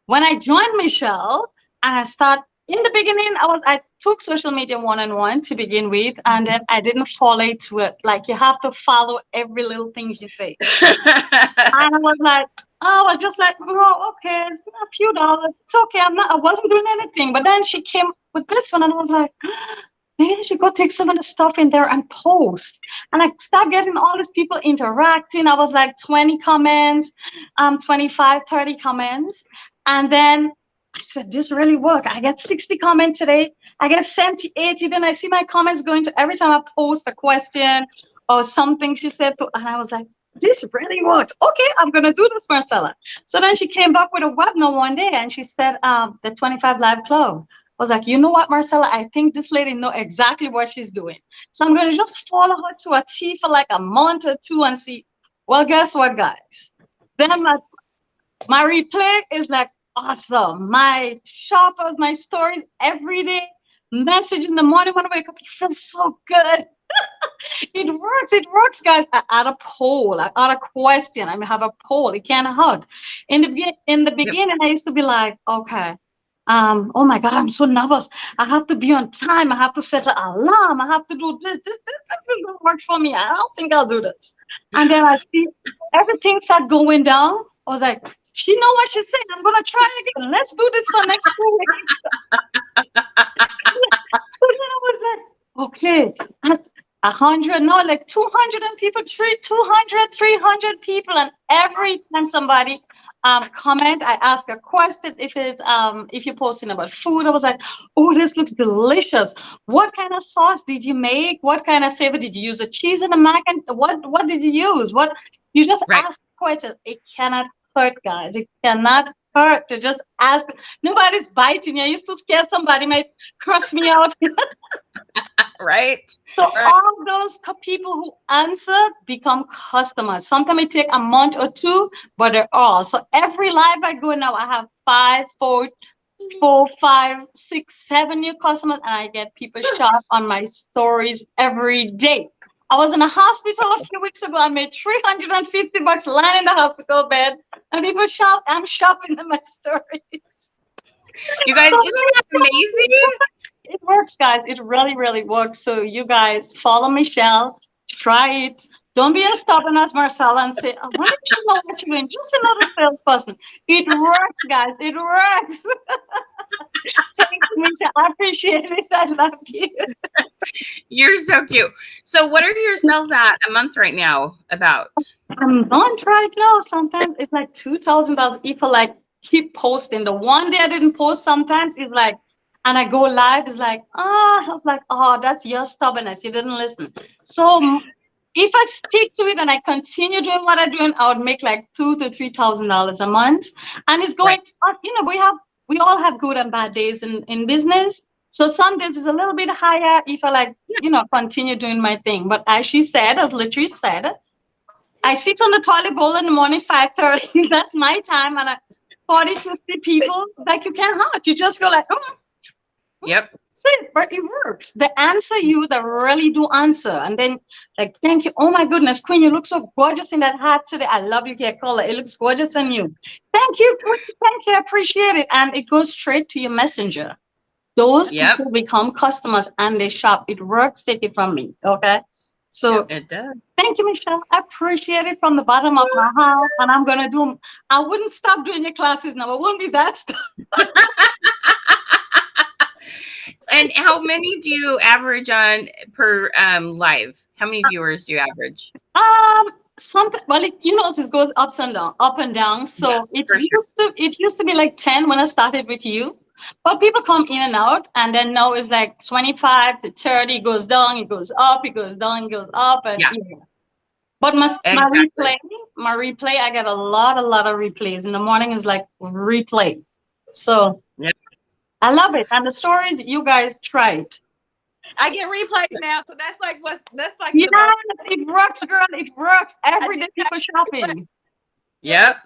when I joined Michelle and I started, in the beginning, I took social media one-on-one to begin with, and then I didn't follow to it. Like you have to follow every little thing you say. And I was just like, oh, okay, it's a few dollars. It's okay. I wasn't doing anything. But then she came with this one, and I was like, maybe I should go take some of the stuff in there and post. And I started getting all these people interacting. I was like 20 comments, 25, 30 comments. And then I said, this really worked. I get 60 comments today. I get 70, 80. Then I see my comments going to every time I post a question or something she said. And I was like, this really works. Okay, I'm going to do this, Marcella. So then she came back with a webinar one day and she said, the 25 Live Club. I was like, you know what, Marcella? I think this lady knows exactly what she's doing. So I'm going to just follow her to a T for like a month or two and see. Well, guess what, guys? Then my replay is like awesome. My shoppers, my stories every day, message in the morning when I wake up, you feel so good. It works, guys. I add a poll, I add a question. I have a poll. It can't hurt. In the Yep. beginning, I used to be like, okay, oh my God, I'm so nervous. I have to be on time. I have to set an alarm. I have to do this doesn't work for me. I don't think I'll do this. And then I see everything start going down. I was like, she know what she's saying. I'm gonna try again. Let's do this for next 2 weeks. So then I was like, okay, 100, no, like 200 and people, 200, 300 people. And every time somebody comment, I ask a question. If you're posting about food, I was like, oh, this looks delicious. What kind of sauce did you make? What kind of flavor did you use? A cheese and a mac and what did you use? What you just Right. ask questions. It cannot hurt, guys. It cannot hurt to just ask. Nobody's biting you. I used to scare somebody might curse me out. Right. So Right. all those people who answer become customers. Sometimes it take a month or two, but they're all. So every live I go now, I have 4, 5, 6, 7 new customers, and I get people shop on my stories every day. I was in a hospital a few weeks ago. I made $350 lying in the hospital bed, and people shop. I'm shopping in my stories. You guys, isn't that amazing? It works, guys. It really, really works. So you guys follow Michelle, try it. Don't be as stubborn as Marcella and say, oh, why don't you know what you're doing? Just another salesperson. It works, guys. It works. Thank you, Michelle. I appreciate it. I love you. You're so cute. So what are your sales at a month right now about? I'm on right now. Sometimes it's like $2,000. People like keep posting. The one day I didn't post sometimes is like, and I go live, it's like, I was like, oh, that's your stubbornness. You didn't listen. So if I stick to it and I continue doing what I'm doing, I would make like $2,000 to $3,000 a month. And it's going up. You know, we all have good and bad days in business. So some days is a little bit higher if I like, you know, continue doing my thing. But as she said, as Latrice said, I sit on the toilet bowl in the morning, 5:30. That's my time. And 40, 50 people, like you can't hurt. You just go like, oh. Yep. That's it, but it works. They answer you, they really do answer. And then, like, thank you. Oh my goodness, Queen, you look so gorgeous in that hat today. I love your hair color. It looks gorgeous on you. Thank you, Queen. Thank you. I appreciate it. And it goes straight to your messenger. Those people become customers and they shop. It works. Take it from me. Okay. So it does. Thank you, Michelle. I appreciate it from the bottom of my heart. And I'm going to do, I wouldn't stop doing your classes now. I wouldn't be that stuff. And how many do you average on per live? How many viewers do you average? Something, well, it goes up and down. So it used to be like 10 when I started with you, but people come in and out, and then now it's like 25 to 30. It goes down, it goes up, it goes down, it goes up, and But my replay, I get a lot of replays. In the morning is like replay. So I love it. And the storage, you guys tried. I get replays now, so that's like yes, it works, girl. It works. Every day people shopping. Yep.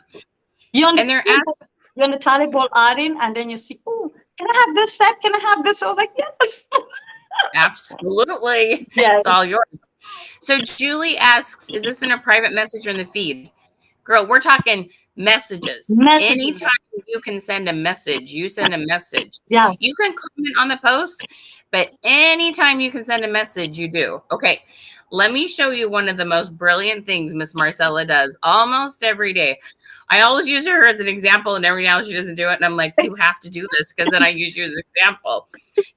You're on the toilet bowl adding, and then you see, oh, can I have this set? Can I have this? I was like, yes. Absolutely. Yeah. It's all yours. So Julie asks, is this in a private message or in the feed? Girl, we're talking messages. Anytime you can send a message, you send a message. Yeah. You can comment on the post, but anytime you can send a message, you do. Okay. Let me show you one of the most brilliant things Miss Marcella does almost every day. I always use her as an example, and every now she doesn't do it. And I'm like, you have to do this because then I use you as an example.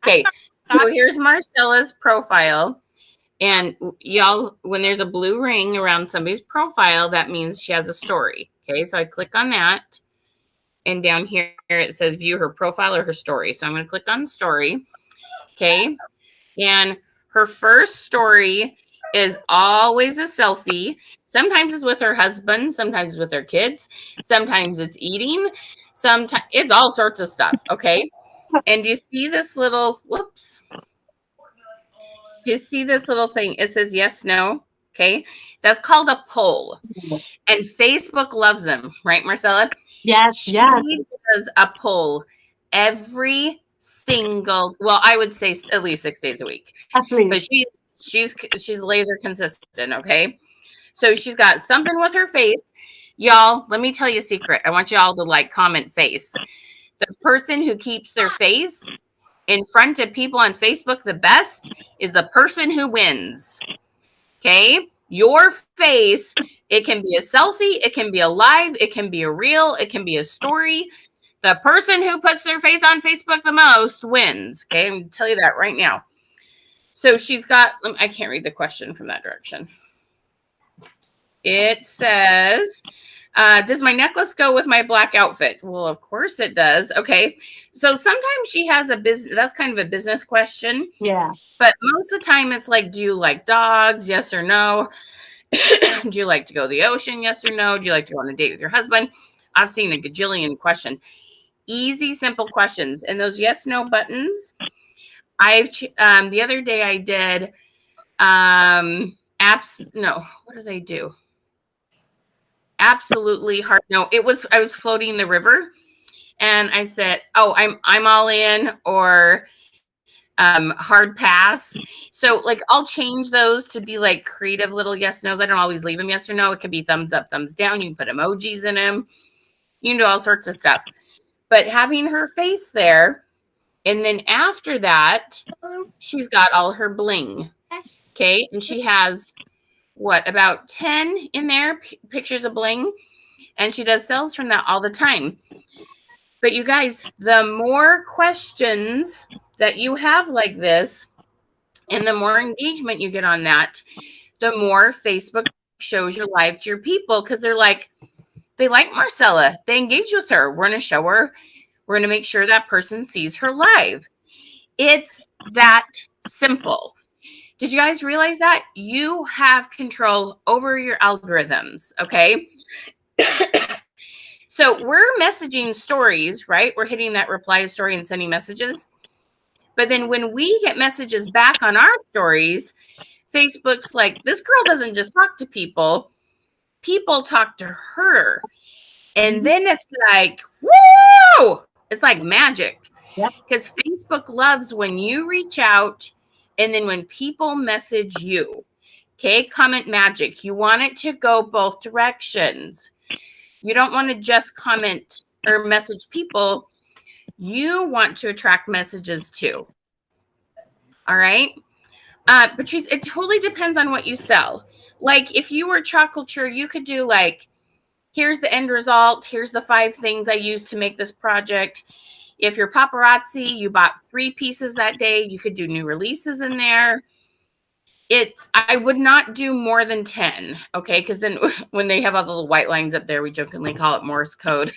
Okay. So here's Marcella's profile. And y'all, when there's a blue ring around somebody's profile, that means she has a story. Okay, so I click on that. And down here, it says view her profile or her story. So I'm going to click on story. Okay. And her first story is always a selfie. Sometimes it's with her husband. Sometimes with her kids. Sometimes it's eating. Sometimes it's all sorts of stuff. Okay. And do you see this little, whoops. Do you see this little thing? It says yes, no. Okay. That's called a poll. And Facebook loves them, right, Marcella? Yes, She yes, does a poll every single, well, I would say at least 6 days a week. at But least. she's laser consistent, okay? So she's got something with her face. Y'all, let me tell you a secret. I want y'all to like comment face. The person who keeps their face in front of people on Facebook the best is the person who wins. Okay? Your face, it can be a selfie, it can be a live, it can be a reel, it can be a story. The person who puts their face on Facebook the most wins. Okay? I'm going to tell you that right now. So she's got, I can't read the question from that direction. It says, does my necklace go with my black outfit? Well, of course it does. Okay. So sometimes she has a business, that's kind of a business question. Yeah. But most of the time it's like, do you like dogs? Yes or no? Do you like to go to the ocean? Yes or no? Do you like to go on a date with your husband? I've seen a gajillion questions. Easy, simple questions. And those yes, no buttons, the other day I did, what did I do? Absolutely hard. No, I was floating the river and I said, oh, I'm all in, or hard pass. So like I'll change those to be like creative little yes no's. I don't always leave them yes or no. It could be thumbs up, thumbs down. You can put emojis in them. You can do all sorts of stuff. But having her face there, and then after that, she's got all her bling. Okay, and she has about 10 in there, pictures of bling, and she does sales from that all the time. But you guys, the more questions that you have like this and the more engagement you get on that, the more Facebook shows your live to your people, because they like Marcella. They engage with her. We're going to show her. We're going to make sure that person sees her live. It's that simple. Did you guys realize that? You have control over your algorithms, okay? So we're messaging stories, right? We're hitting that reply story and sending messages. But then when we get messages back on our stories, Facebook's like, this girl doesn't just talk to people. People talk to her. And then it's like, woo! It's like magic. Because Facebook loves when you reach out and then when people message you. Okay, comment magic. You want it to go both directions. You don't want to just comment or message people. You want to attract messages too. All right. Patrice, it totally depends on what you sell. Like if you were Chalk Culture, you could do like, here's the end result. Here's the 5 things I used to make this project. If you're paparazzi, you bought 3 pieces that day, you could do new releases in there. I would not do more than 10, okay? Because then when they have all the little white lines up there, we jokingly call it Morse code.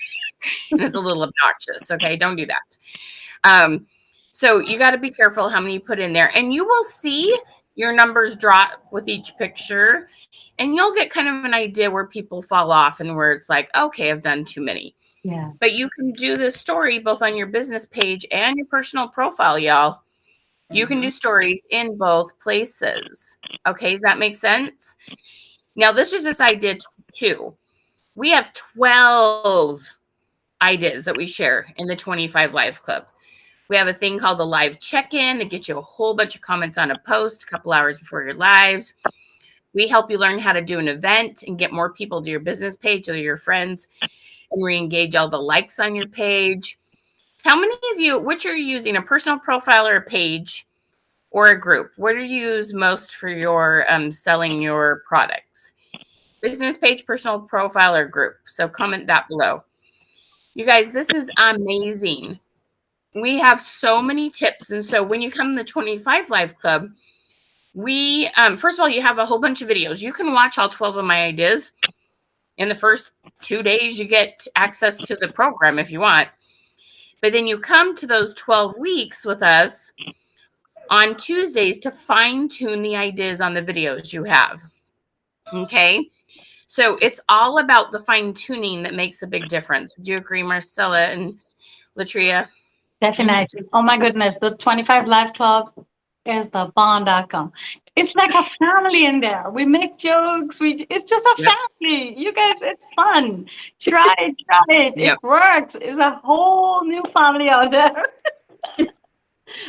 And it's a little obnoxious, okay? Don't do that. So you got to be careful how many you put in there. And you will see your numbers drop with each picture. And you'll get kind of an idea where people fall off and where it's like, okay, I've done too many. Yeah. But you can do this story both on your business page and your personal profile, y'all. You can do stories in both places. Okay, does that make sense? Now, this is just idea 2. We have 12 ideas that we share in the 25 Live Club. We have a thing called the live check-in that gets you a whole bunch of comments on a post a couple hours before your lives. We help you learn how to do an event and get more people to your business page or your friends and re-engage all the likes on your page. How many of you, which are you using, a personal profile or a page or a group? What do you use most for your selling your products? Business page, personal profile, or group? So comment that below. You guys, this is amazing. We have so many tips. And so when you come to the 25 Live Club, we, first of all, you have a whole bunch of videos. You can watch all 12 of my ideas. In the first 2 days, you get access to the program if you want. But then you come to those 12 weeks with us on Tuesdays to fine-tune the ideas on the videos you have. Okay? So it's all about the fine-tuning that makes a big difference. Would you agree, Marcella and Latria? Definitely. Oh my goodness, the 25 Live Club is the bomb.com. It's like a family in there. We make jokes. It's just a family. You guys, it's fun. Try it, try it. It works. It's a whole new family out there.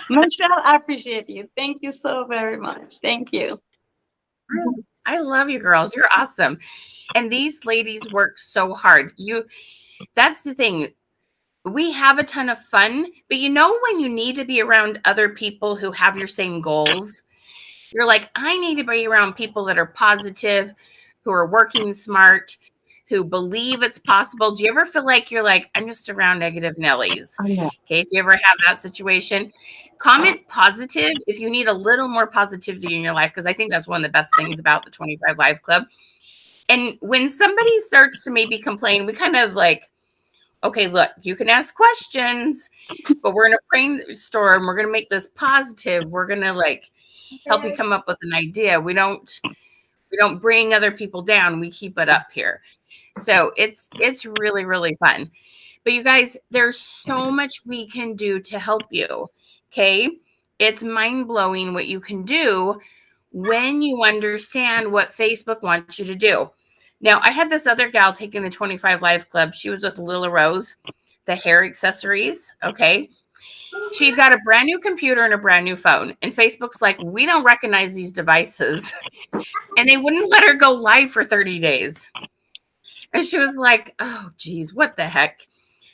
Michelle, I appreciate you. Thank you so very much. Thank you. I love you girls. You're awesome. And these ladies work so hard. That's the thing. We have a ton of fun, but you know when you need to be around other people who have your same goals? You're like, I need to be around people that are positive, who are working smart, who believe it's possible. Do you ever feel like you're like, I'm just around negative Nellies? Oh, yeah. Okay, if you ever have that situation, comment positive if you need a little more positivity in your life, because I think that's one of the best things about the 25 Live Club. And when somebody starts to maybe complain, we kind of like, okay, look, you can ask questions, but we're going to brainstorm. We're going to make this positive. We're going to like help you come up with an idea. We don't bring other people down. We keep it up here. So it's really, really fun. But you guys, there's so much we can do to help you. Okay. It's mind blowing what you can do when you understand what Facebook wants you to do. Now, I had this other gal taking the 25 Live Club. She was with Lila Rose, the hair accessories. Okay. She'd got a brand new computer and a brand new phone. And Facebook's like, we don't recognize these devices. And they wouldn't let her go live for 30 days. And she was like, oh, geez, what the heck?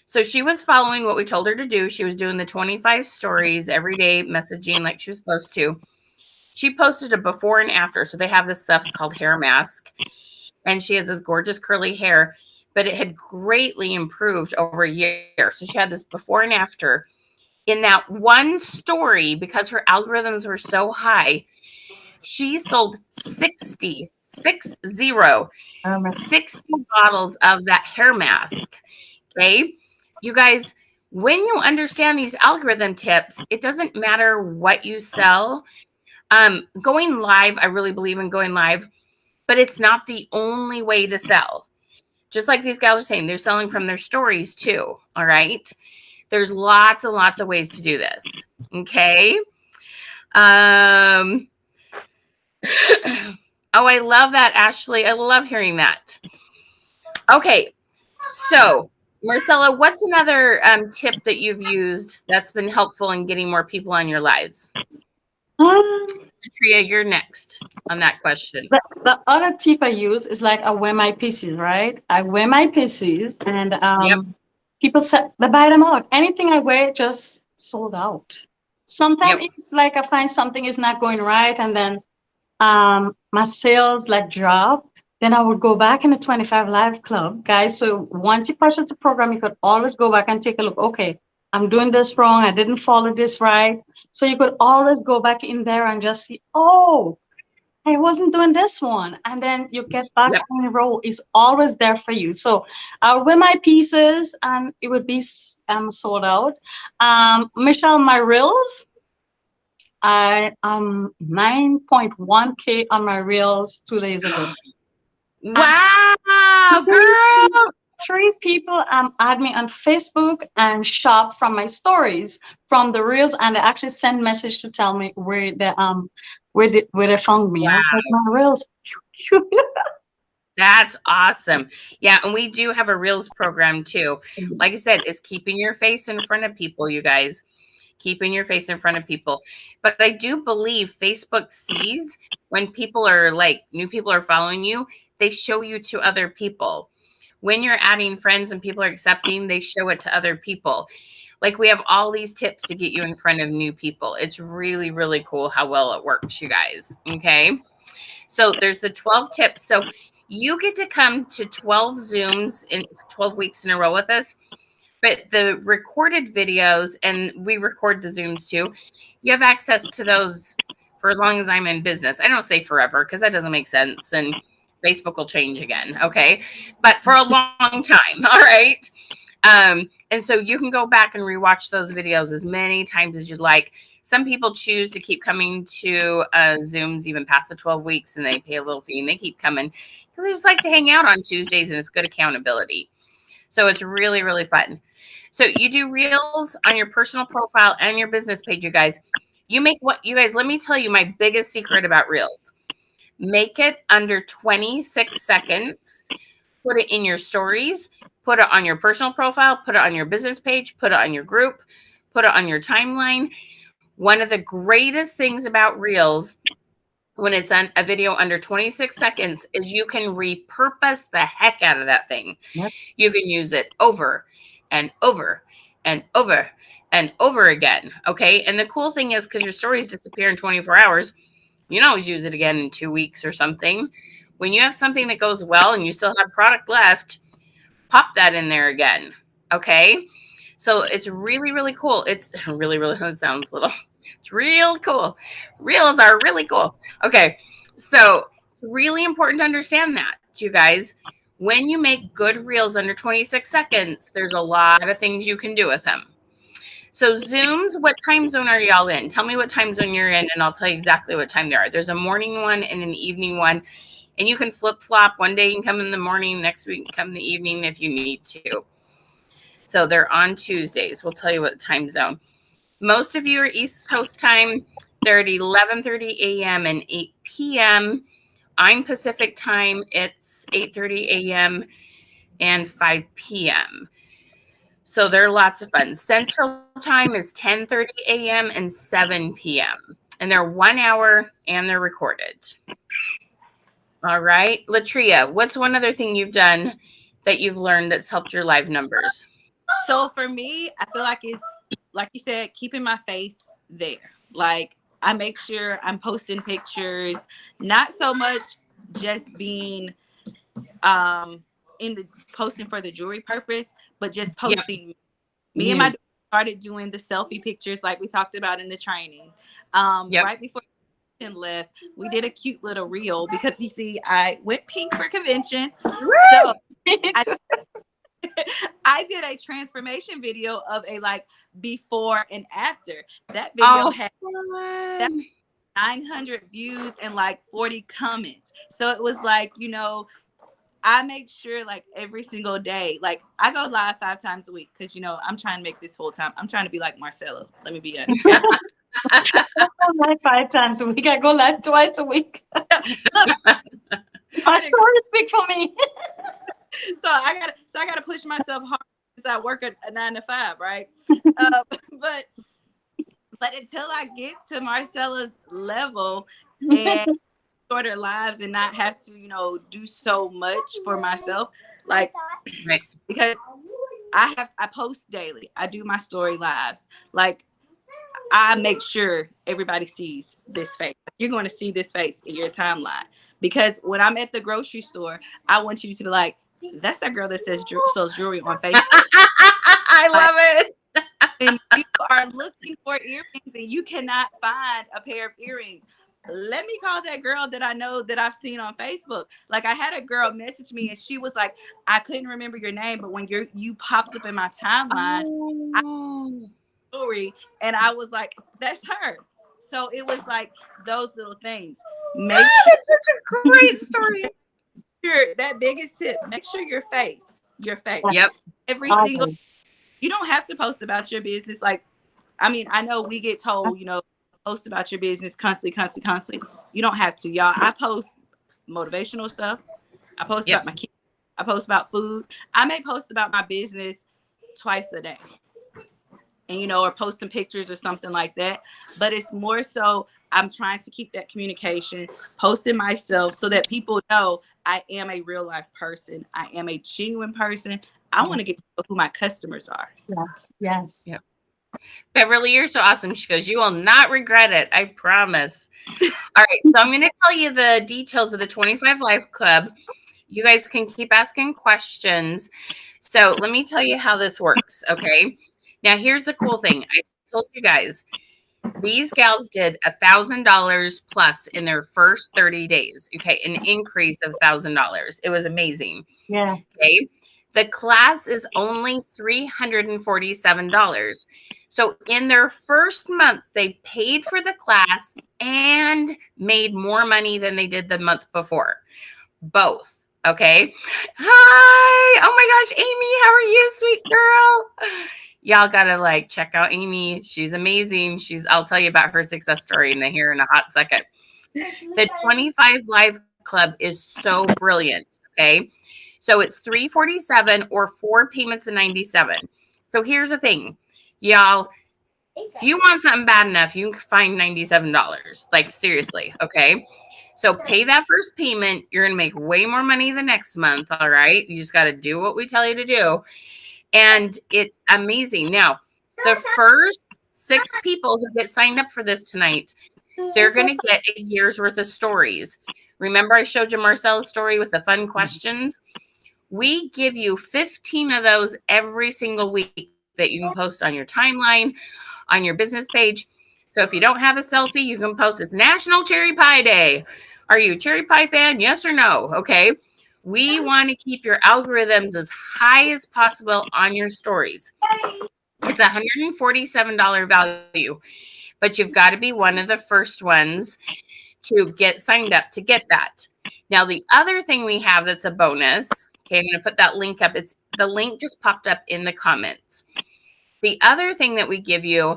So she was following what we told her to do. She was doing the 25 stories every day, messaging like she was supposed to. She posted a before and after. So they have this stuff called hair mask. And she has this gorgeous curly hair, but it had greatly improved over a year. So she had this before and after. In that one story, because her algorithms were so high, she sold 60 bottles of that hair mask. Okay. You guys, when you understand these algorithm tips, it doesn't matter what you sell. Going live, I really believe in going live, but it's not the only way to sell. Just like these gals are saying, they're selling from their stories too. All right. There's lots and lots of ways to do this. Okay. Oh, I love that, Ashley. I love hearing that. Okay. So, Marcella, what's another tip that you've used that's been helpful in getting more people on your lives? Tria, you're next on that question. The other tip I use is like I wear my pieces, right? I wear my pieces and people say they buy them out. Anything I wear just sold out. Sometimes it's like I find something is not going right and then my sales like drop. Then I would go back in the 25 Live Club, guys. So once you purchase the program, you could always go back and take a look. Okay, I'm doing this wrong. I didn't follow this right. So you could always go back in there and just see, oh, I wasn't doing this one. And then you get back on the roll. It's always there for you. So I would wear my pieces and it would be sold out. Michelle, my reels, I 9.1K on my reels 2 days ago. Wow, girl. 3 people add me on Facebook and shop from my stories from the reels, and they actually send message to tell me where they found me. Wow. My reels. That's awesome. Yeah, and we do have a reels program too. Like I said, it's keeping your face in front of people, you guys. Keeping your face in front of people. But I do believe Facebook sees when people are like, new people are following you, they show you to other people. When you're adding friends and people are accepting, they show it to other people. Like we have all these tips to get you in front of new people. It's really, really cool how well it works, you guys. Okay. So there's the 12 tips. So you get to come to 12 Zooms in 12 weeks in a row with us. But the recorded videos, and we record the Zooms too, you have access to those for as long as I'm in business. I don't say forever because that doesn't make sense. And Facebook will change again. Okay. But for a long time. All right. And so you can go back and rewatch those videos as many times as you'd like. Some people choose to keep coming to Zooms even past the 12 weeks and they pay a little fee and they keep coming because they just like to hang out on Tuesdays and it's good accountability. So it's really, really fun. So you do reels on your personal profile and your business page, you guys. You make what, you guys, let me tell you my biggest secret about Reels. Make it under 26 seconds. Put it in your stories. Put it on your personal profile. Put it on your business page. Put it on your group. Put it on your timeline. One of the greatest things about Reels, when it's on a video under 26 seconds, is you can repurpose the heck out of that thing. Yep. You can use it over and over and over and over again. Okay. And the cool thing is, because your stories disappear in 24 hours, you can always use it again in 2 weeks or something. When you have something that goes well and you still have product left, pop that in there again. Okay. So it's really, really cool. It's really, really, that sounds little. It's real cool. Reels are really cool. Okay. So really important to understand that, you guys. When you make good Reels under 26 seconds, there's a lot of things you can do with them. So Zooms, what time zone are y'all in? Tell me what time zone you're in, and I'll tell you exactly what time they are. There's a morning one and an evening one, and you can flip-flop. One day you can come in the morning, next week you can come in the evening if you need to. So they're on Tuesdays. We'll tell you what time zone. Most of you are East Coast time. They're at 11:30 a.m. and 8 p.m. I'm Pacific time. It's 8:30 a.m. and 5 p.m. So they're lots of fun. Central time is 10:30 a.m. and 7 p.m. And they're 1 hour and they're recorded. All right. Latria, what's one other thing you've done that you've learned that's helped your live numbers? So for me, I feel like it's, like you said, keeping my face there. Like, I make sure I'm posting pictures, not so much just being in the posting for the jewelry purpose, but just posting. Yep. Me and my daughter started doing the selfie pictures like we talked about in the training. Right before left, we did a cute little reel because you see, I went pink for convention. So I did a transformation video of a like before and after. That video had 900 views and like 40 comments. So it was like, you know, I make sure like every single day, like I go live 5 times a week because, you know, I'm trying to make this full time. I'm trying to be like Marcella. Let me be honest. I go live 5 times a week. I go live twice a week. My stories speak for me. So I gotta push myself hard because I work at a 9 to 5, right? But until I get to Marcella's level and shorter lives and not have to, you know, do so much for myself, like because I post daily. I do my story lives. Like I make sure everybody sees this face. You're going to see this face in your timeline because when I'm at the grocery store, I want you to be like, that's that girl that sells jewelry on Facebook. I love it. And you are looking for earrings and you cannot find a pair of earrings. Let me call that girl that I know that I've seen on Facebook. Like I had a girl message me and she was like, I couldn't remember your name, but when you popped up in my timeline, jewelry, and I was like, that's her. So it was like those little things. That's such a great story. That biggest tip, make sure your face. Yep. Every single, you don't have to post about your business. Like, I mean, I know we get told, you know, post about your business constantly. You don't have to, y'all. I post motivational stuff. I post about my kids. I post about food. I may post about my business twice a day. And, you know, or post some pictures or something like that. But it's more so I'm trying to keep that communication, posting myself so that people know I am a real life person. I am a genuine person. I want to get to know who my customers are. Yes. Yep. Beverly, you're so awesome. She goes, you will not regret it. I promise. All right. So I'm going to tell you the details of the 25 Live Club. You guys can keep asking questions. So let me tell you how this works. Okay. Now, here's the cool thing. I told you guys, these gals did $1,000 plus in their first 30 days. Okay. An increase of $1,000. It was amazing. Yeah. Okay. The class is only $347. So in their first month, they paid for the class and made more money than they did the month before. Both. Okay. Hi. Oh my gosh, Amy, how are you, sweet girl? Y'all gotta like check out Amy. She's amazing. I'll tell you about her success story here in a hot second. The 25 Live Club is so brilliant. Okay. So it's $347 or 4 payments of $97. So here's the thing, y'all. If you want something bad enough, you can find $97. Like seriously. Okay. So pay that first payment. You're going to make way more money the next month. All right. You just got to do what we tell you to do. And it's amazing. Now, the first 6 people who get signed up for this tonight, they're going to get a year's worth of stories. Remember, I showed you Marcella's story with the fun questions? We give you 15 of those every single week that you can post on your timeline, on your business page. So if you don't have a selfie, you can post it's National Cherry Pie Day. Are you a cherry pie fan? Yes or no? Okay. We want to keep your algorithms as high as possible on your stories. It's $147 value, but you've got to be one of the first ones to get signed up to get that. Now, the other thing we have that's a bonus, okay, I'm going to put that link up. The link just popped up in the comments. The other thing that we give you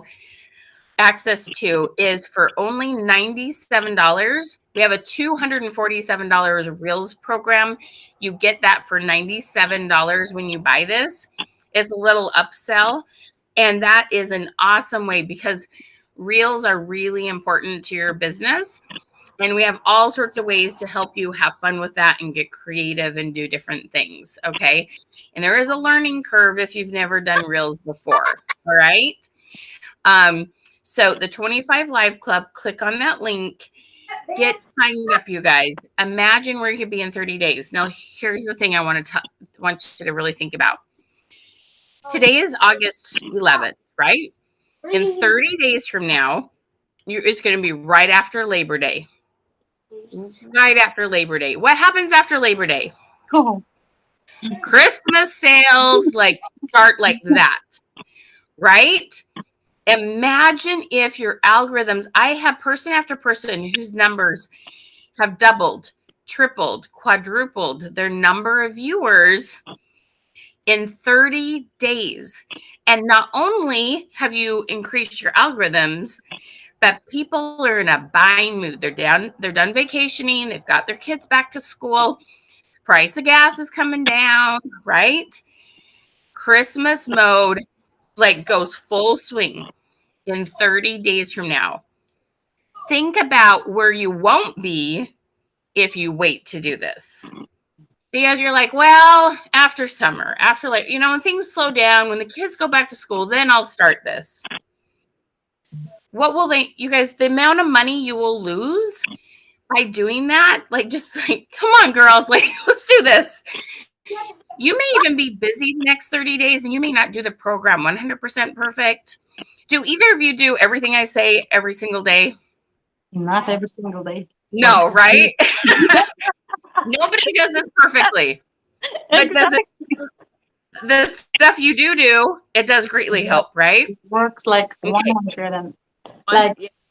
access to is for only $97. We have a $247 Reels program. You get that for $97 when you buy this. It's a little upsell. And that is an awesome way because Reels are really important to your business. And we have all sorts of ways to help you have fun with that and get creative and do different things. Okay. And there is a learning curve if you've never done Reels before. All right. So the 25 Live Club, click on that link, get signed up, you guys. Imagine where you could be in 30 days. Now, here's the thing I want you to really think about. Today is August 11th, right? In 30 days from now, it's going to be right after Labor Day. Right after Labor Day. What happens after Labor Day? Oh. Christmas sales start like that, right? Imagine if your algorithms, I have person after person whose numbers have doubled, tripled, quadrupled their number of viewers in 30 days. And not only have you increased your algorithms, but people are in a buying mood. They're done vacationing. They've got their kids back to school. Price of gas is coming down, right? Christmas mode goes full swing in 30 days from now. Think about where you won't be if you wait to do this. Because you're like, well, after summer, after when things slow down, when the kids go back to school, then I'll start this. What will you guys, the amount of money you will lose by doing that, come on, girls, let's do this. You may even be busy the next 30 days and you may not do the program 100% perfect. Do either of you do everything I say every single day? Not every single day. No, right? Nobody does this perfectly. But Exactly. the stuff you do, it does greatly help, right? It works like Okay. 100 and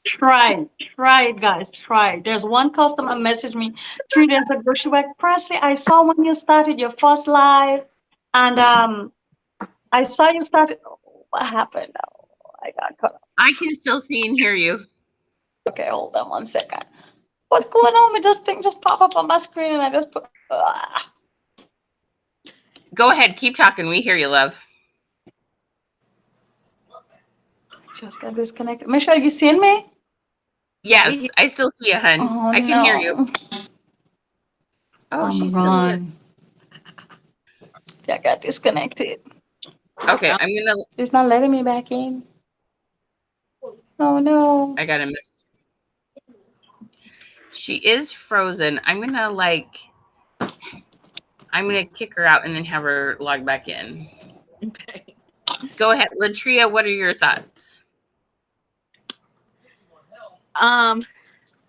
try it, guys. Try it. There's one customer messaged me 3 days ago. She was like, Presley, I saw when you started your first live, and I saw you started. What happened? Oh, I got cut off. I can still see and hear you. Okay, hold on 1 second. What's going on with this thing? Just pop up on my screen, and I just put. Go ahead, keep talking. We hear you, love. Just got disconnected. Michelle, you seeing me? Yes, I still see you, hun. Oh, I can hear you. Oh, she's still here. Yeah, I got disconnected. Okay, I'm gonna. It's not letting me back in. Oh no. I gotta miss. She is frozen. I'm gonna kick her out and then have her log back in. Okay. Go ahead, Latria. What are your thoughts? Y'all,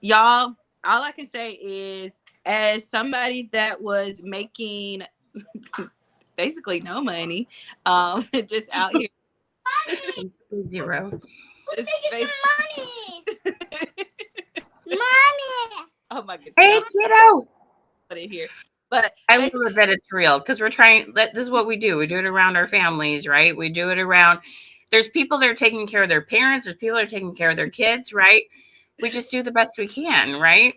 all I can say is, as somebody that was making basically no money, just out here, Zero. just Money. Money. oh my goodness, Hey, kiddo. put it here. But I love it that it's real because we're trying. This is what we do. We do it around our families, right? We do it around. There's people that are taking care of their parents. There's people that are taking care of their kids, right? We just do the best we can, right?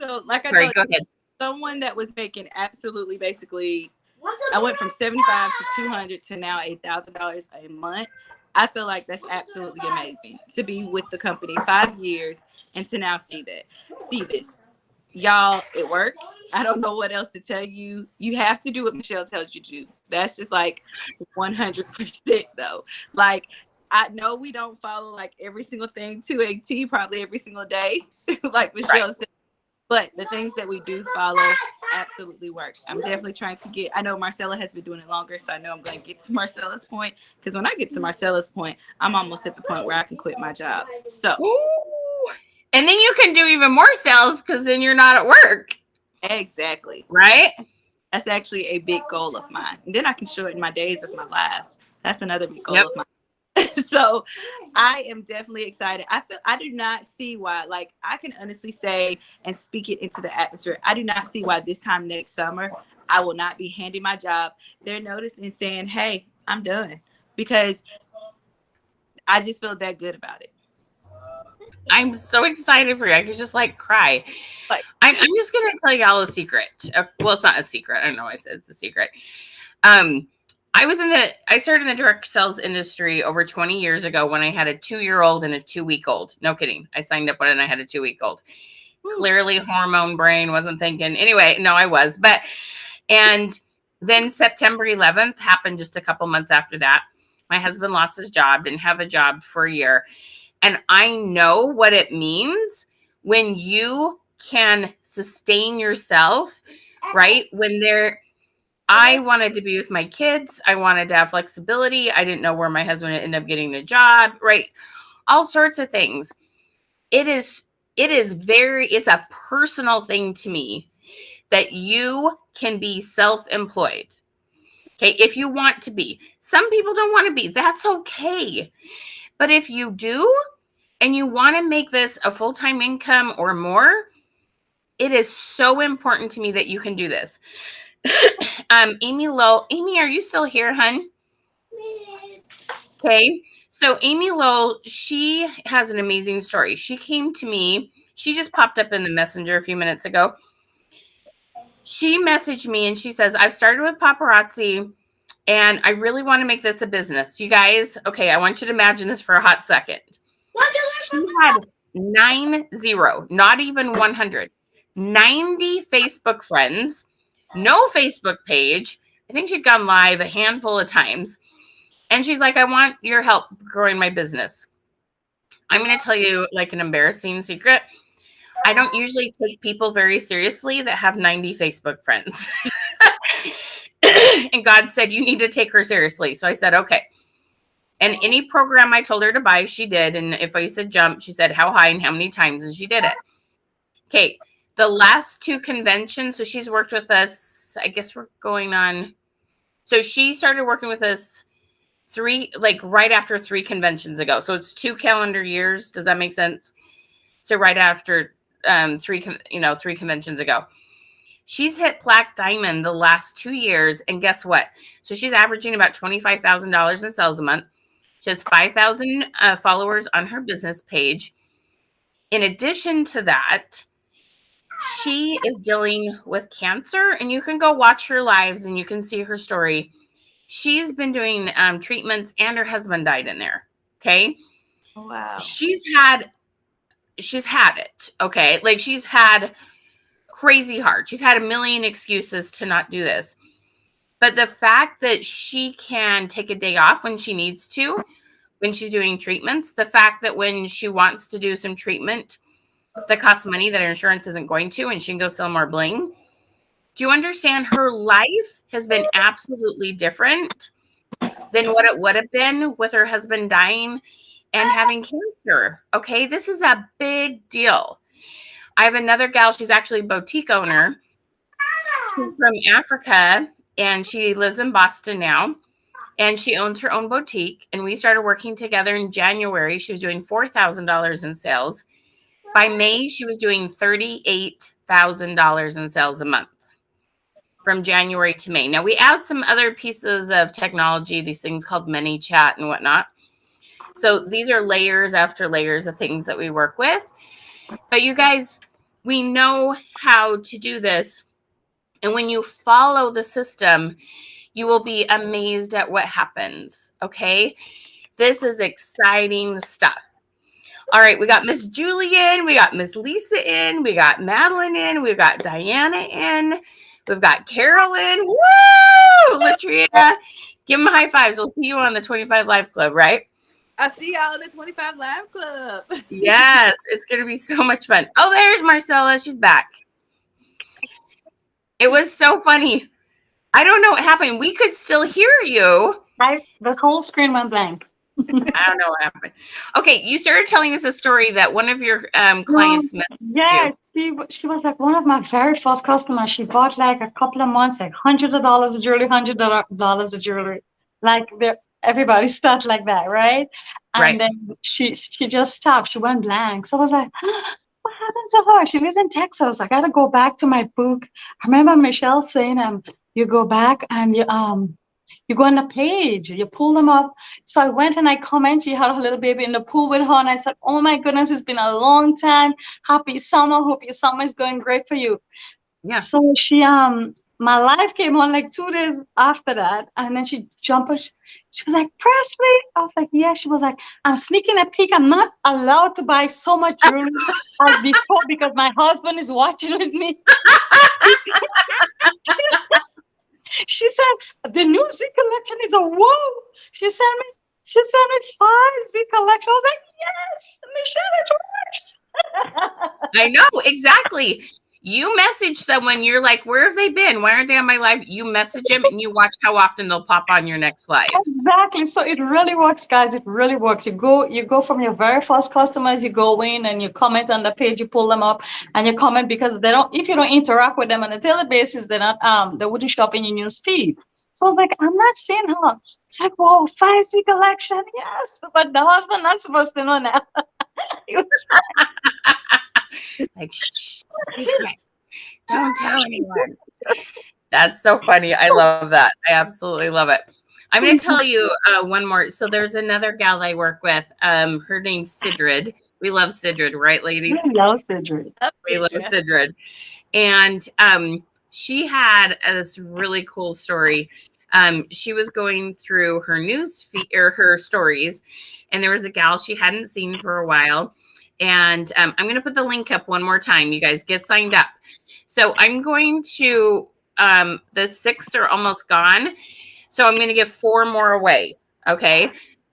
so, like Sorry, I go told you, ahead. someone that was making absolutely basically, I went from 75 to 200 to now $8,000 a month. I feel like that's absolutely amazing to be with the company 5 years and to now see this. Y'all, it works. I don't know what else to tell you. You have to do what Michelle tells you to do. That's just like 100% though. Like, I know we don't follow like every single thing to a T, probably every single day, like Michelle said. But the things that we do follow absolutely work. I'm definitely trying to get, I know Marcella has been doing it longer, so I know I'm going to get to Marcella's point. Because when I get to Marcella's point, I'm almost at the point where I can quit my job. So. And then you can do even more sales because then you're not at work. Exactly. Right? That's actually a big goal of mine. And then I can shorten my days of my lives. That's another big goal of mine. So I am definitely excited. I do not see why, like, I can honestly say and speak it into the atmosphere. I do not see why this time next summer I will not be handing my job. They're noticing saying, hey, I'm done, because I just feel that good about it. I'm so excited for you. I could just like cry. Like, I'm just gonna tell y'all a secret. Well, it's not a secret. I don't know why I said it's a secret. I started in the direct sales industry over 20 years ago when I had a 2-year-old and a 2-week-old. No kidding. I signed up when I had a 2-week-old. Clearly hormone brain wasn't thinking. Anyway, no, I was. And then September 11th happened just a couple months after that. My husband lost his job, didn't have a job for a year. And I know what it means when you can sustain yourself, right? I wanted to be with my kids. I wanted to have flexibility. I didn't know where my husband would end up getting a job, right? All sorts of things. It's a personal thing to me that you can be self-employed. Okay. If you want to be, some people don't want to be, that's okay. But if you do, and you want to make this a full-time income or more, it is so important to me that you can do this. Amy Lowell, Amy, are you still here, hun? Okay. So Amy Lowell, she has an amazing story. She came to me. She just popped up in the messenger a few minutes ago. She messaged me and she says, I've started with paparazzi and I really want to make this a business. You guys, okay, I want you to imagine this for a hot second. She had 90, not even 100, 90 Facebook friends, no Facebook page. I think she'd gone live a handful of times. And she's like, I want your help growing my business. I'm going to tell you like an embarrassing secret. I don't usually take people very seriously that have 90 Facebook friends. And God said, you need to take her seriously. So I said, okay. And any program I told her to buy, she did. And if I said jump, she said how high and how many times, and she did it. Okay. The last 2 conventions, so she's worked with us, I guess we're going on. So she started working with us right after 3 conventions ago. So it's 2 calendar years. Does that make sense? So right after 3 conventions ago. She's hit Plaque Diamond the last 2 years. And guess what? So she's averaging about $25,000 in sales a month. She has 5,000 followers on her business page. In addition to that, she is dealing with cancer, and you can go watch her lives and you can see her story. She's been doing treatments, and her husband died in there. Okay. Wow. She's had it. Okay. Like she's had crazy hard. She's had a million excuses to not do this. But the fact that she can take a day off when she needs to, when she's doing treatments, the fact that when she wants to do some treatment that costs money that her insurance isn't going to, and she can go sell more bling. Do you understand? Her life has been absolutely different than what it would have been with her husband dying and having cancer. Okay. This is a big deal. I have another gal. She's actually a boutique owner. She's from Africa and she lives in Boston now. And she owns her own boutique. And we started working together in January. She was doing $4,000 in sales. By May, she was doing $38,000 in sales a month. from January to May. Now we add some other pieces of technology, these things called ManyChat and whatnot. So these are layers after layers of things that we work with. But you guys, we know how to do this. And when you follow the system, you will be amazed at what happens. Okay. This is exciting stuff. All right. We got Miss Julie in. We got Miss Lisa in. We got Madeline in. We've got Diana in. We've got Carolyn. Woo! Latria. Give them high fives. We'll see you on the 25 Live Club, right? I see y'all in the 25 Live Club. Yes. It's going to be so much fun. Oh, there's Marcella. She's back. It was so funny. I don't know what happened. We could still hear you. The whole screen went blank. I don't know what happened. Okay, you started telling us a story that one of your clients messaged Yeah, you. she was like one of my very first customers. She bought like a couple of months, like hundreds of dollars of jewelry, $100 of jewelry. Like everybody stuff like that, right? And then she just stopped. She went blank. So I was like, what happened to her? She lives in Texas. I gotta go back to my book. I remember Michelle saying, you go back and you go on the page, you pull them up. So I went and I commented. She had her little baby in the pool with her, and I said, oh my goodness, it's been a long time. Happy summer. Hope your summer is going great for you. Yeah. So she my life came on like 2 days after that, and then she jumped. She was like, Presley. I was like, yeah. She was like, I'm sneaking a peek. I'm not allowed to buy so much jewelry as before because my husband is watching with me. She said, the new Z collection is a whoa. She sent me 5 Z collection. I was like, yes, Michelle, it works. I know, exactly. You message someone, you're like, where have they been? Why aren't they on my live? You message them and you watch how often they'll pop on your next live. Exactly. So it really works, guys. It really works. You go from your very first customers, you go in and you comment on the page, you pull them up and you comment because if you don't interact with them on a daily basis, they're not they wouldn't show up in your news feed. So I was like, I'm not seeing her. It's like, whoa, 5 Z collection, yes. But the husband not supposed to know now. Like, shh, secret. Don't tell anyone. That's so funny. I love that. I absolutely love it. I'm going to tell you one more. So there's another gal I work with. Her name's Sidrid. We love Sidrid, right, ladies? We love Sidrid. We love Sidrid. And she had this really cool story. She was going through her news feed or her stories, and there was a gal she hadn't seen for a while. And I'm going to put the link up one more time. You guys get signed up. So I'm going to, the 6 are almost gone. So I'm going to give 4 more away. Okay.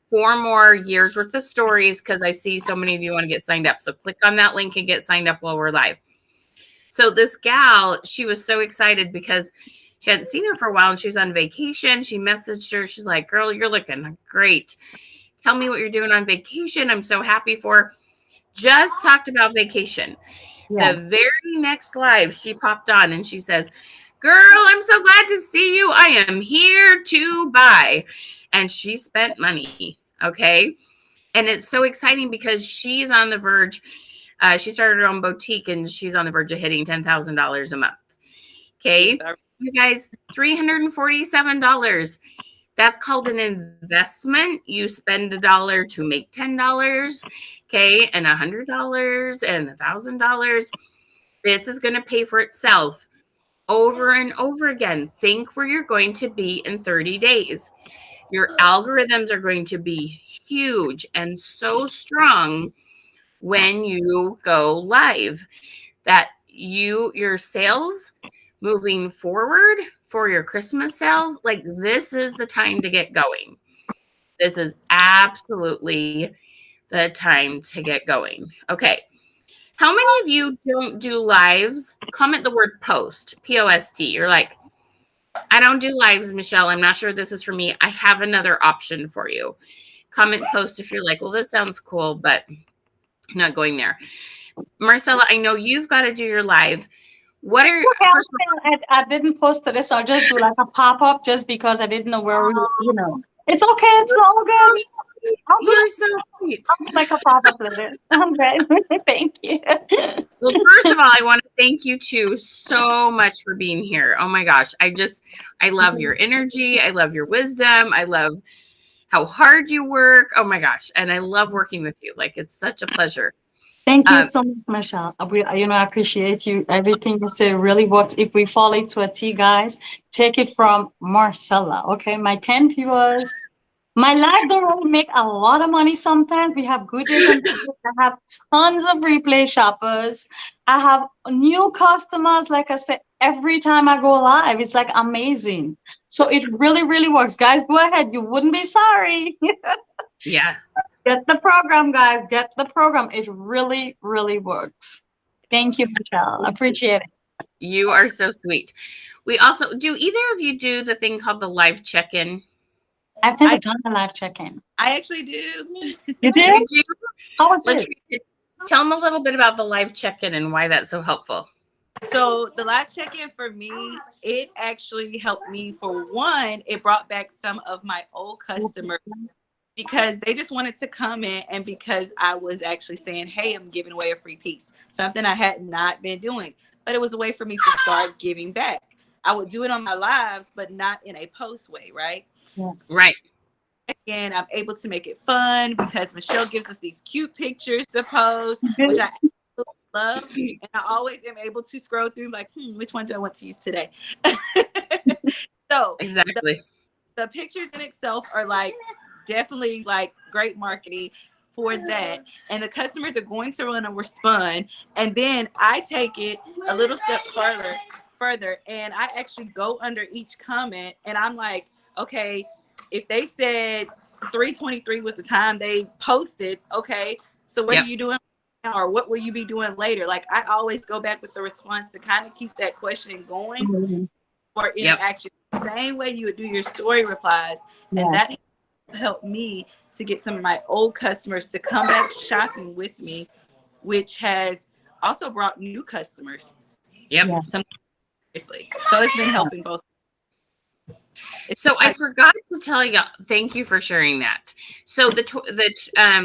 4 more years worth of stories because I see so many of you want to get signed up. So click on that link and get signed up while we're live. So this gal, she was so excited because she hadn't seen her for a while and she was on vacation. She messaged her. She's like, girl, you're looking great. Tell me what you're doing on vacation. I'm so happy for her. Just talked about vacation. Yes. The very next live she popped on and she says, girl, I'm so glad to see you. I am here to buy. And she spent money. Okay. And it's so exciting because she's on the verge. She started her own boutique and she's on the verge of hitting $10,000 a month. Okay. You guys, $347. That's called an investment. You spend $1 to make $10, okay, and $100 and $1,000. This is going to pay for itself over and over again. Think where you're going to be in 30 days. Your algorithms are going to be huge and so strong when you go live that your sales moving forward for your Christmas sales, like this is the time to get going. This is absolutely the time to get going. Okay. How many of you don't do lives? Comment the word post, P-O-S-T. You're like, I don't do lives, Michelle. I'm not sure this is for me. I have another option for you. Comment post if you're like, well, this sounds cool, but I'm not going there. Marcella, I know you've got to do your live. What are okay, I didn't post to this. I'll just do like a pop-up just because I didn't know where we, It's okay. It's all good. I'll do You're it. so sweet. I'll make a pop-up later. I'm great. Thank you. Well, first of all, I want to thank you too so much for being here. Oh my gosh. I love your energy. I love your wisdom. I love how hard you work. Oh my gosh. And I love working with you. Like, it's such a pleasure. Thank you Um, so much, Michelle. I appreciate you. Everything you say really works. If we follow it to a T, guys, take it from Marcella. Okay, my 10 viewers. My life don't really make a lot of money sometimes. We have good days and bad days. I have tons of replay shoppers. I have new customers, like I said, every time I go live. It's like amazing. So it really, really works. Guys, go ahead. You wouldn't be sorry. yes. Get the program, guys. Get the program. It really, really works. Thank you, Michelle. Appreciate it. You are so sweet. We also, do either of you do the thing called the live check-in? I've never done a live check-in. I actually do. You You did? do? How was it? Latrice, tell them a little bit about the live check-in and why that's so helpful. So the live check-in for me, it actually helped me. For one, it brought back some of my old customers because they just wanted to come in, and because I was actually saying, hey, I'm giving away a free piece, something I had not been doing, but it was a way for me to start giving back. I would do it on my lives, but not in a post way, right? Yes. Right. And I'm able to make it fun because Michelle gives us these cute pictures to post, which I absolutely love. And I always am able to scroll through like, which one do I want to use today? So Exactly. the pictures in itself are like definitely like great marketing for that. And the customers are going to want to respond. And then I take it a little step further, and I actually go under each comment, and I'm like, okay, if they said 3:23 was the time they posted, okay, so what are you doing now, or what will you be doing later? Like, I always go back with the response to kind of keep that question going for interaction. Same way you would do your story replies. And that helped me to get some of my old customers to come back shopping with me, which has also brought new customers. Yep. So it's been helping both. So I forgot to tell you, thank you for sharing that. So the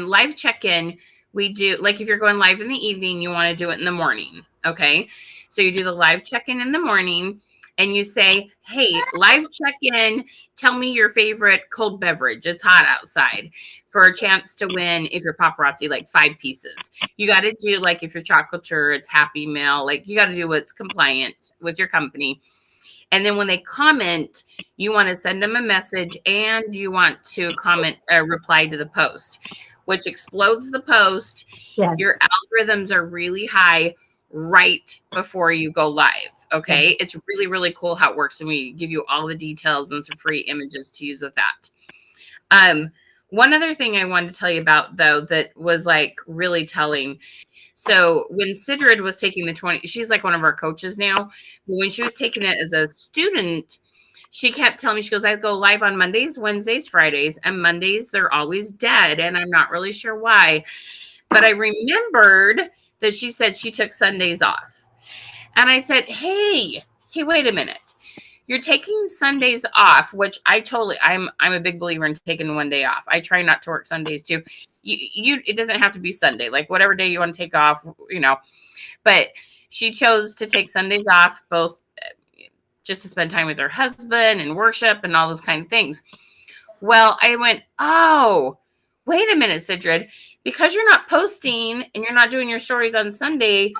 live check-in, we do, like if you're going live in the evening, you want to do it in the morning. Okay. So you do the live check-in in the morning and you say, hey, live check-in, tell me your favorite cold beverage. It's hot outside, for a chance to win, if you're paparazzi, like 5 pieces. You got to do, like if you're chocolate, it's Happy Meal. Like you got to do what's compliant with your company. And then when they comment, you want to send them a message and you want to comment, reply to the post, which explodes the post. Yes. Your algorithms are really high right before you go live. Okay. Yes. It's really, really cool how it works. And we give you all the details and some free images to use with that. One other thing I wanted to tell you about, though, that was like really telling. So when Sidrid was taking the 20, she's like one of our coaches now. But when she was taking it as a student, she kept telling me, she goes, I go live on Mondays, Wednesdays, Fridays, and Mondays, they're always dead. And I'm not really sure why. But I remembered that she said she took Sundays off. And I said, hey, wait a minute. You're taking Sundays off, which I'm a big believer in taking one day off. I try not to work Sundays too. It doesn't have to be Sunday, like whatever day you want to take off, but she chose to take Sundays off, both just to spend time with her husband and worship and all those kind of things. Well, I went, oh, wait a minute, Sidrid, because you're not posting and you're not doing your stories on Sunday,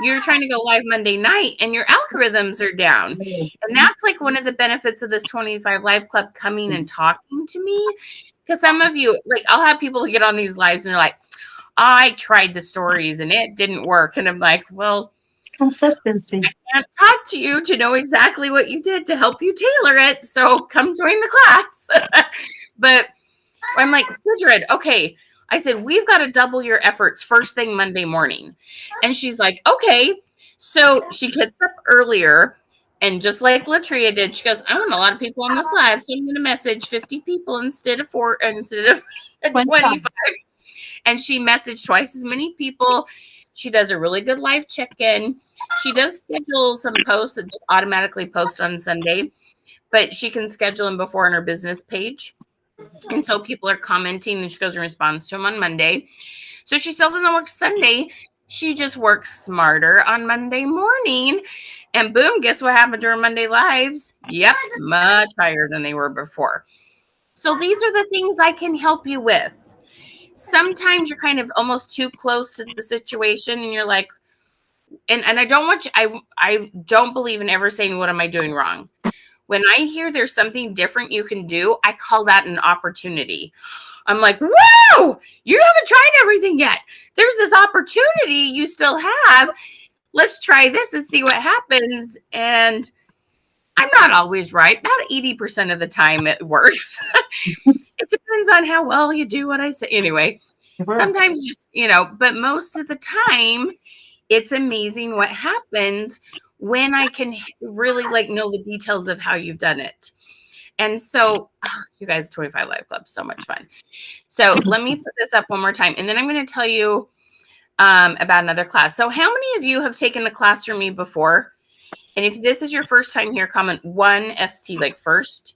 you're trying to go live Monday night and your algorithms are down. And that's like one of the benefits of this 25 Live Club coming and talking to me. Because some of you, like, I'll have people who get on these lives and they're like, I tried the stories and it didn't work. And I'm like, well, consistency. I can't talk to you to know exactly what you did to help you tailor it. So come join the class. But I'm like, Sidrid, okay. I said, we've got to double your efforts first thing Monday morning. And she's like, okay. So she gets up earlier. And just like Latria did, she goes, I want a lot of people on this live. So I'm going to message 50 people instead of 25. And she messaged twice as many people. She does a really good live check-in. She does schedule some posts that just automatically post on Sunday, but she can schedule them before on her business page. And so people are commenting, and she goes and responds to them on Monday. So she still doesn't work Sunday. She just works smarter on Monday morning. And boom, guess what happened during Monday Lives? Yep, much higher than they were before. So these are the things I can help you with. Sometimes you're kind of almost too close to the situation and you're like, and I don't want you, I don't believe in ever saying, what am I doing wrong? When I hear there's something different you can do, I call that an opportunity. I'm like, whoa, you haven't tried everything yet. There's this opportunity you still have. Let's try this and see what happens. And I'm not always right. About 80% of the time it works. It depends on how well you do what I say. Anyway, sometimes just, but most of the time it's amazing what happens when I can really know the details of how you've done it. And so, you guys, 25 Live Club, so much fun. So let me put this up one more time. And then I'm going to tell you about another class. So how many of you have taken a class from me before? And if this is your first time here, comment 1 ST, like first.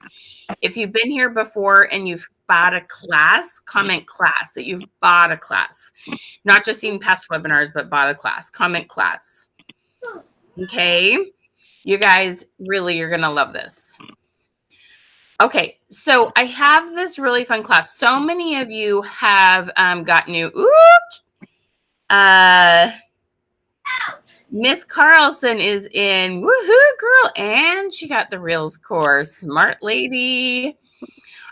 If you've been here before and you've bought a class, comment class, that you've bought a class. Not just seen past webinars, but bought a class. Comment class. Okay. You guys really are going to love this. Okay. So I have this really fun class. So many of you have got new. Miss Carlson is in. Woohoo, girl. And she got the Reels course. Smart lady.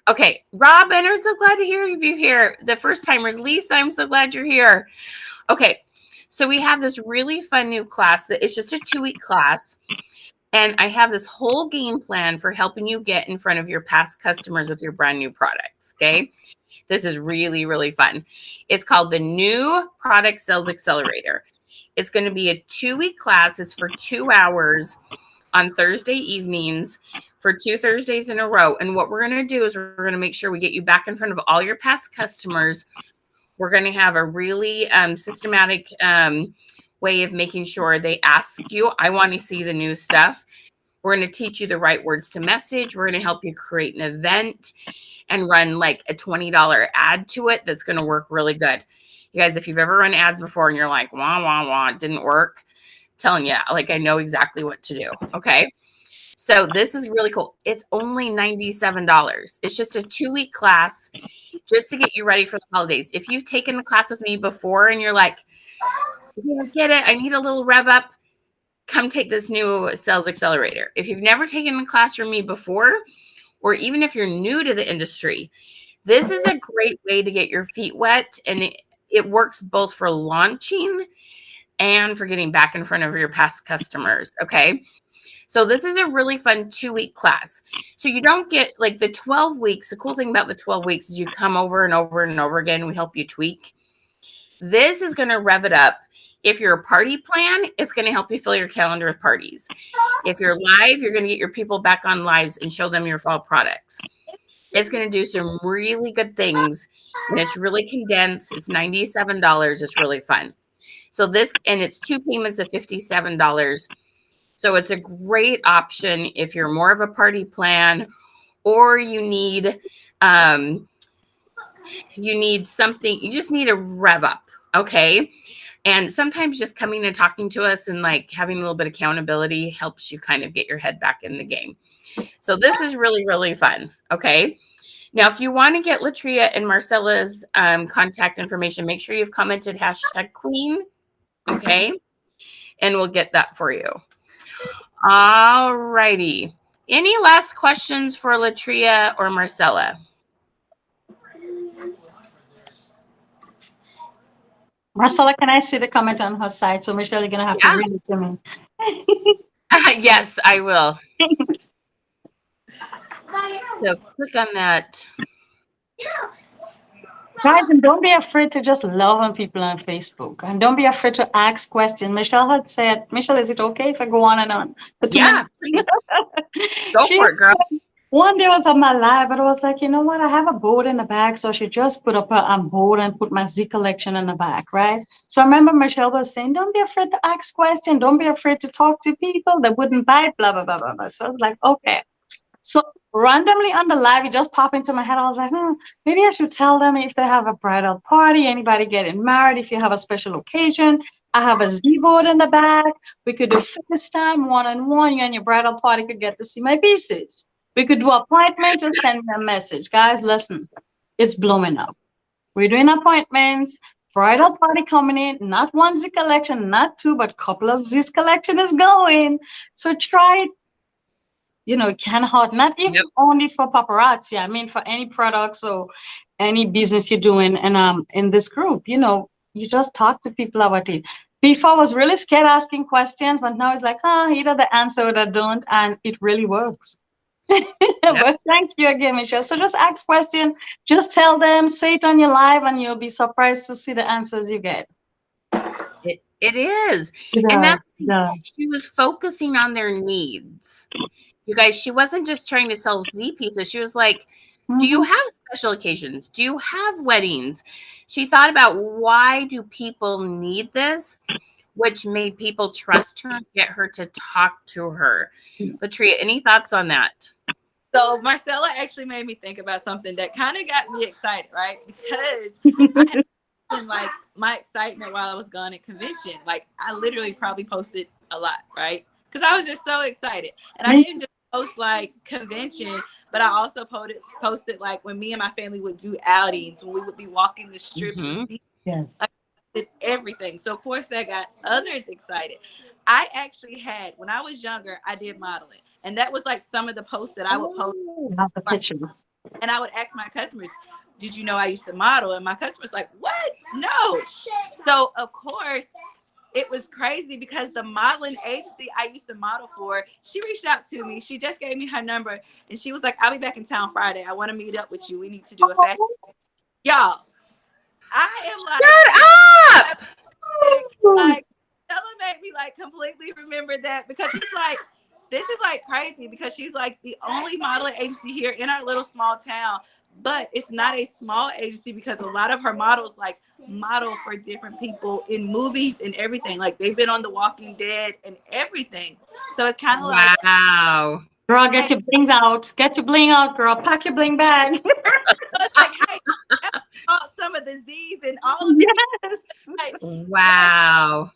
Okay. Robin, I'm so glad to hear you here. The first timers. Lisa, I'm so glad you're here. Okay. So we have this really fun new class that it's just a 2-week class. And I have this whole game plan for helping you get in front of your past customers with your brand new products. Okay. This is really, really fun. It's called the New Product Sales Accelerator. It's going to be a 2-week class. It's for 2 hours on Thursday evenings for 2 Thursdays in a row. And what we're going to do is we're going to make sure we get you back in front of all your past customers. We're going to have a really systematic way of making sure they ask you, I want to see the new stuff. We're going to teach you the right words to message. We're going to help you create an event and run like a $20 ad to it that's going to work really good. You guys, if you've ever run ads before and you're like, wah, wah, wah, it didn't work, I'm telling you, I know exactly what to do. Okay. So this is really cool. It's only $97. It's just a 2-week class just to get you ready for the holidays. If you've taken the class with me before and you're like, I get it, I need a little rev up, come take this new Sales Accelerator. If you've never taken a class from me before, or even if you're new to the industry, this is a great way to get your feet wet. And it works both for launching and for getting back in front of your past customers. Okay. So this is a really fun 2-week class. So you don't get like the 12 weeks. The cool thing about the 12 weeks is you come over and over and over again. We help you tweak. This is going to rev it up. If you're a party plan, it's going to help you fill your calendar with parties. If you're live, you're going to get your people back on lives and show them your fall products. It's going to do some really good things. And it's really condensed. It's $97. It's really fun. So this, and it's 2 payments of $57. So it's a great option if you're more of a party plan, or you need something, you just need a rev up. Okay. And sometimes just coming and talking to us and having a little bit of accountability helps you kind of get your head back in the game. So this is really, really fun. Okay. Now, if you want to get Latria and Marcella's contact information, make sure you've commented #Queen. Okay. And we'll get that for you. All righty. Any last questions for Latria or Marcella? Marcella, can I see the comment on her side? So Michelle, you're going to have to read it to me. Yes, I will. So click on that. Guys, and don't be afraid to just love on people on Facebook. And don't be afraid to ask questions. Michelle had said, Michelle, is it okay if I go on and on? Yeah, please. Go for it, girl. One day I was on my live, but I was like, you know what? I have a board in the back. So she just put up a board and put my Z collection in the back, right? So I remember Michelle was saying, don't be afraid to ask questions. Don't be afraid to talk to people that wouldn't buy, blah, blah, blah, blah, blah. So I was like, okay. So randomly on the live, it just popped into my head. I was like, maybe I should tell them if they have a bridal party, anybody getting married, if you have a special occasion. I have a Z board in the back. We could do FaceTime one-on-one. You and your bridal party could get to see my pieces. We could do appointment, just send me a message. Guys, listen, it's blowing up. We're doing appointments. Bridal party coming in. Not one Z collection, not two, but couple of Z's collection is going. So try it. It can hurt, not even only for paparazzi. I mean, for any products or any business you're doing. And in this group, you just talk to people about it. Before I was really scared asking questions, but now it's like, either the answer or the don't, and it really works. But thank you again, Michelle. So just ask questions, just tell them, say it on your live, and you'll be surprised to see the answers you get. It is. And she was focusing on their needs. You guys, she wasn't just trying to sell Z pieces. She was like, do you have special occasions? Do you have weddings? She thought about, why do people need this? Which made people trust her and get her to talk to her. Latria, any thoughts on that? So Marcella actually made me think about something that kind of got me excited, right? Because I had like my excitement while I was gone at convention. Like I literally probably posted a lot, right? Because I was just so excited. And I didn't just post like convention, but I also posted like when me and my family would do outings, when we would be walking the strip. Yes. Did everything. So of course that got others excited. I actually had, when I was younger, I did modeling. And that was like some of the posts that I would post. Not the pictures. And I would ask my customers, did you know I used to model? And my customers like, what? No. So of course it was crazy because the modeling agency I used to model for, she reached out to me. She just gave me her number and she was like, I'll be back in town Friday. I want to meet up with you. We need to do a fashion. Y'all, I am like, shut up. Like, Stella made me like completely remember that because it's like, this is like crazy because she's like the only modeling agency here in our little small town, but it's not a small agency because a lot of her models like model for different people in movies and everything. Like they've been on The Walking Dead and everything. So it's kind of like, wow. Girl, get your blings out. Get your bling out, girl. Pack your bling bag. it's like, hey, some of the Z's and all of it. Yes. Like, wow.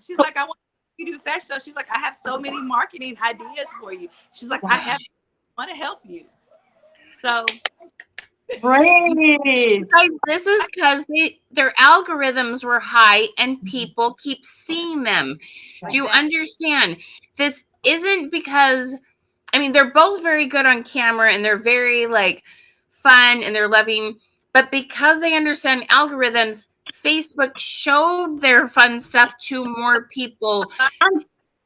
She's like, I want you to do fashion. So she's like, I have so many marketing ideas for you. She's like, I want to help you. So great. Guys, this is because their algorithms were high and people keep seeing them. Do you understand? This isn't because, I mean, they're both very good on camera and they're very like fun and they're loving, but because they understand algorithms, Facebook showed their fun stuff to more people.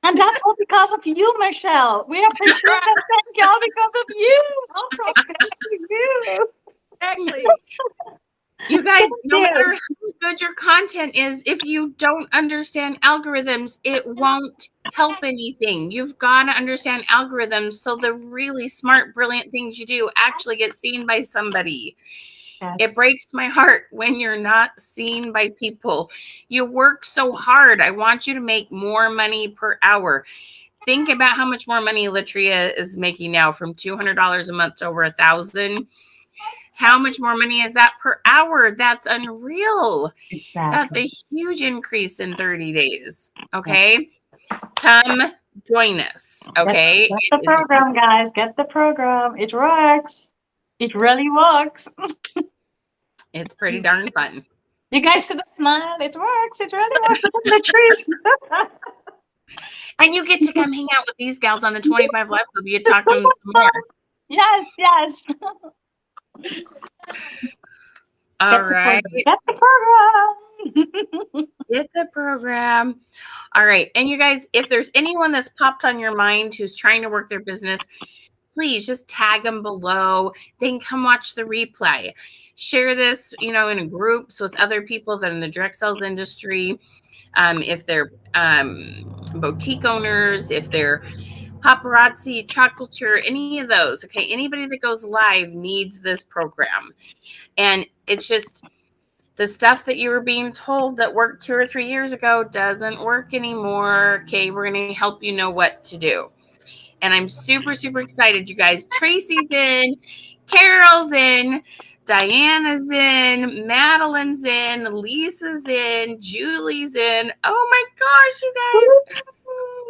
And that's all because of you, Michelle. We appreciate that. Thank y'all because of you. All progress to you. exactly. You guys, no matter how good your content is, if you don't understand algorithms, it won't help anything. You've got to understand algorithms so the really smart, brilliant things you do actually get seen by somebody. It breaks my heart when you're not seen by people. You work so hard. I want you to make more money per hour. Think about how much more money Latria is making now, from $200 a month to over $1,000. How much more money is that per hour? That's unreal. Exactly. That's a huge increase in 30 days. Okay. Come join us. Okay. Get the program, guys. Get the program. It works. It really works. It's pretty darn fun. You guys see the smile? It works. It really works. Look at the trees. And you get to come hang out with these gals on the 25 Live Club. You get to talk to them some more. Yes, yes. All right. Get the program. Get the program. All right. And you guys, if there's anyone that's popped on your mind who's trying to work their business, please just tag them below. They can come watch the replay. Share this, in groups with other people that are in the direct sales industry. If they're boutique owners, if they're paparazzi, chocolatier, any of those. Okay. Anybody that goes live needs this program. And it's just the stuff that you were being told that worked 2 or 3 years ago doesn't work anymore. Okay. We're going to help you know what to do. And I'm super, super excited, you guys. Tracy's in, Carol's in, Diana's in, Madeline's in, Lisa's in, Julie's in. Oh my gosh, you guys.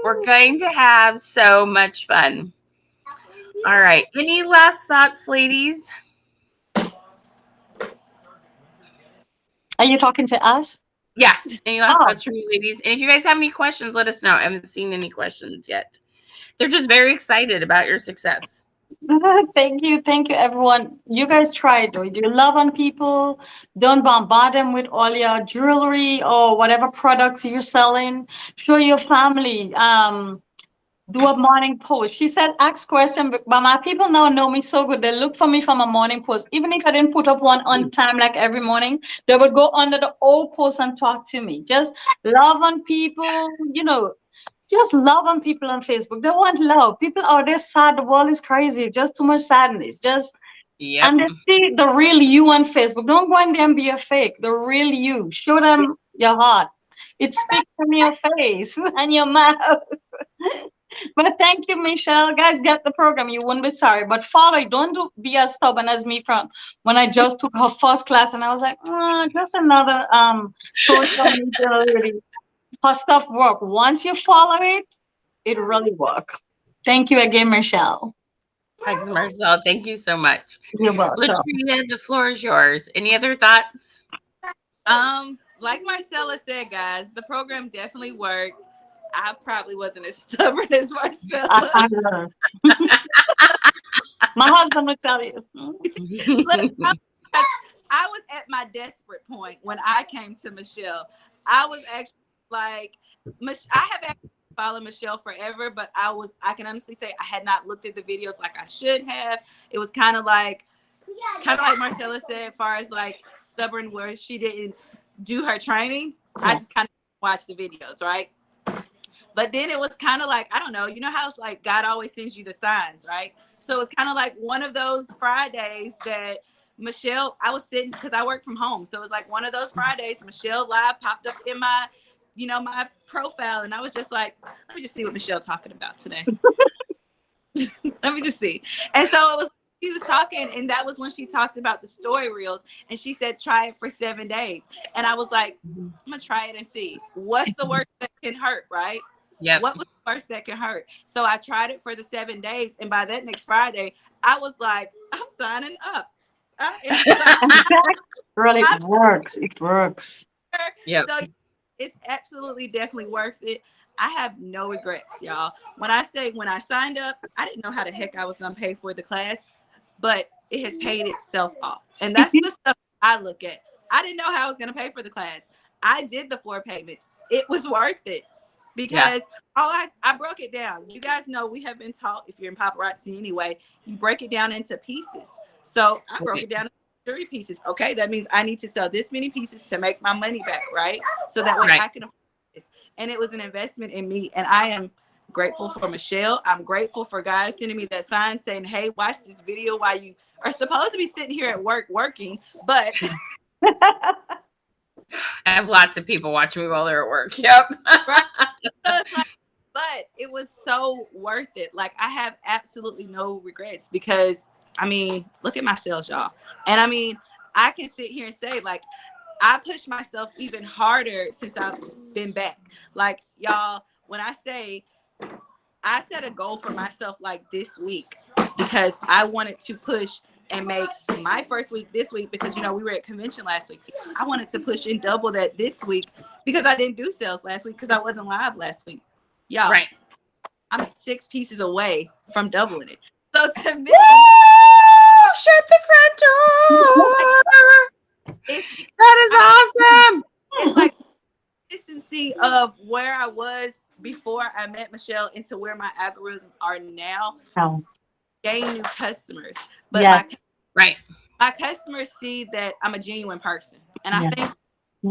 We're going to have so much fun. All right. Any last thoughts, ladies? Are you talking to us? Yeah. Any last thoughts from you, ladies? And if you guys have any questions, let us know. I haven't seen any questions yet. They're just very excited about your success. Thank you, everyone. You guys try it, though. Do love on people. Don't bombard them with all your jewelry or whatever products you're selling. Show your family. Do a morning post. She said, ask question, but my people now know me so good. They look for me from a morning post. Even if I didn't put up one on time, like every morning, they would go under the old post and talk to me. Just love on people, just love on people on Facebook. They want love. People out there sad. The world is crazy. Just too much sadness. And they see the real you on Facebook. Don't go in there and be a fake. The real you. Show them your heart. It speaks in your face and your mouth. But thank you, Michelle. Guys, get the program. You won't be sorry. But follow it. Don't be as stubborn as me from when I just took her first class and I was like, just another social media lady. Her stuff work. Once you follow it, it really works. Thank you again, Michelle. Thanks, Marcel. Thank you so much. You're welcome. Latrina, the floor is yours. Any other thoughts? Like Marcella said, guys, the program definitely worked. I probably wasn't as stubborn as Marcella. My husband would tell you. Look, I was at my desperate point when I came to Michelle. I was actually like, I have actually followed Michelle forever, but I can honestly say I had not looked at the videos like I should have. It was kind of like Marcella said, as far as like stubborn, where she didn't do her trainings. I just kind of watched the videos, right? But then it was kind of like, I don't know, you know how it's like God always sends you the signs, right? So it's kind of like one of those Fridays that Michelle, I was sitting, because I work from home. So it was like one of those Fridays, Michelle Live popped up in my, my profile. And I was just like, let me just see what Michelle's talking about today. Let me just see. And so it was, she was talking, and that was when she talked about the story reels. And she said, try it for 7 days. And I was like, I'm going to try it and see. What's the worst that can hurt, right? Yeah. What was the worst that can hurt? So I tried it for the 7 days. And by that next Friday, I was like, I'm signing up. Really, it works. It works. Yeah. So it's absolutely definitely worth it. I have no regrets, y'all. When I signed up, I didn't know how the heck I was going to pay for the class, but it has paid itself off. And that's the stuff I look at. I didn't know how I was going to pay for the class. I did the 4 payments. It was worth it. Because I broke it down. You guys know we have been taught, if you're in paparazzi anyway, you break it down into pieces. So I broke it down into 3 pieces. Okay, that means I need to sell this many pieces to make my money back, right? So that way I can afford this. And it was an investment in me. And I am grateful for Michelle. I'm grateful for guys sending me that sign saying, hey, watch this video while you are supposed to be sitting here at work working. But I have lots of people watching me while they're at work. Yep. Right? So it's like, but it was so worth it. Like, I have absolutely no regrets because, I mean, look at my sales, y'all. And I mean, I can sit here and say, like, I pushed myself even harder since I've been back. Like, y'all, when I say I set a goal for myself like this week because I wanted to push and make my first week this week because, we were at convention last week. I wanted to push and double that this week because I didn't do sales last week because I wasn't live last week. Y'all, right. I'm 6 pieces away from doubling it. So to me, shut the front door. That is awesome. It's like consistency of where I was before I met Michelle into where my algorithms are now. Oh. Gain new customers, but my customers see that I'm a genuine person, and I think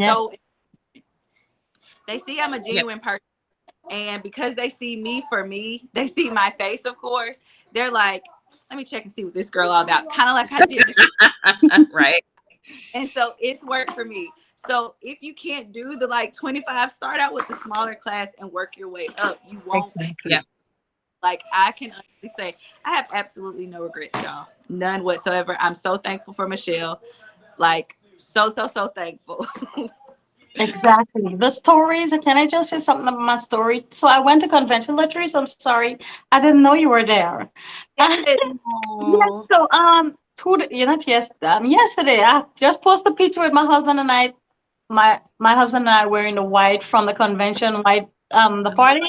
so. They see I'm a genuine person, and because they see me for me, they see my face. Of course, they're like, "Let me check and see what this girl all about." Kind of like I did, right? And so it's worked for me. So if you can't do the 25, start out with the smaller class and work your way up. You won't. Exactly. Like, I can honestly say I have absolutely no regrets, y'all. None whatsoever. I'm so thankful for Michelle. Like, so thankful. Exactly. The stories, can I just say something about my story? So I went to convention, Latrice. I'm sorry. I didn't know you were there. Yes. Yes, so you not yes, yesterday I just posted a picture with my husband and I. My husband and I wearing the white from the convention, white the party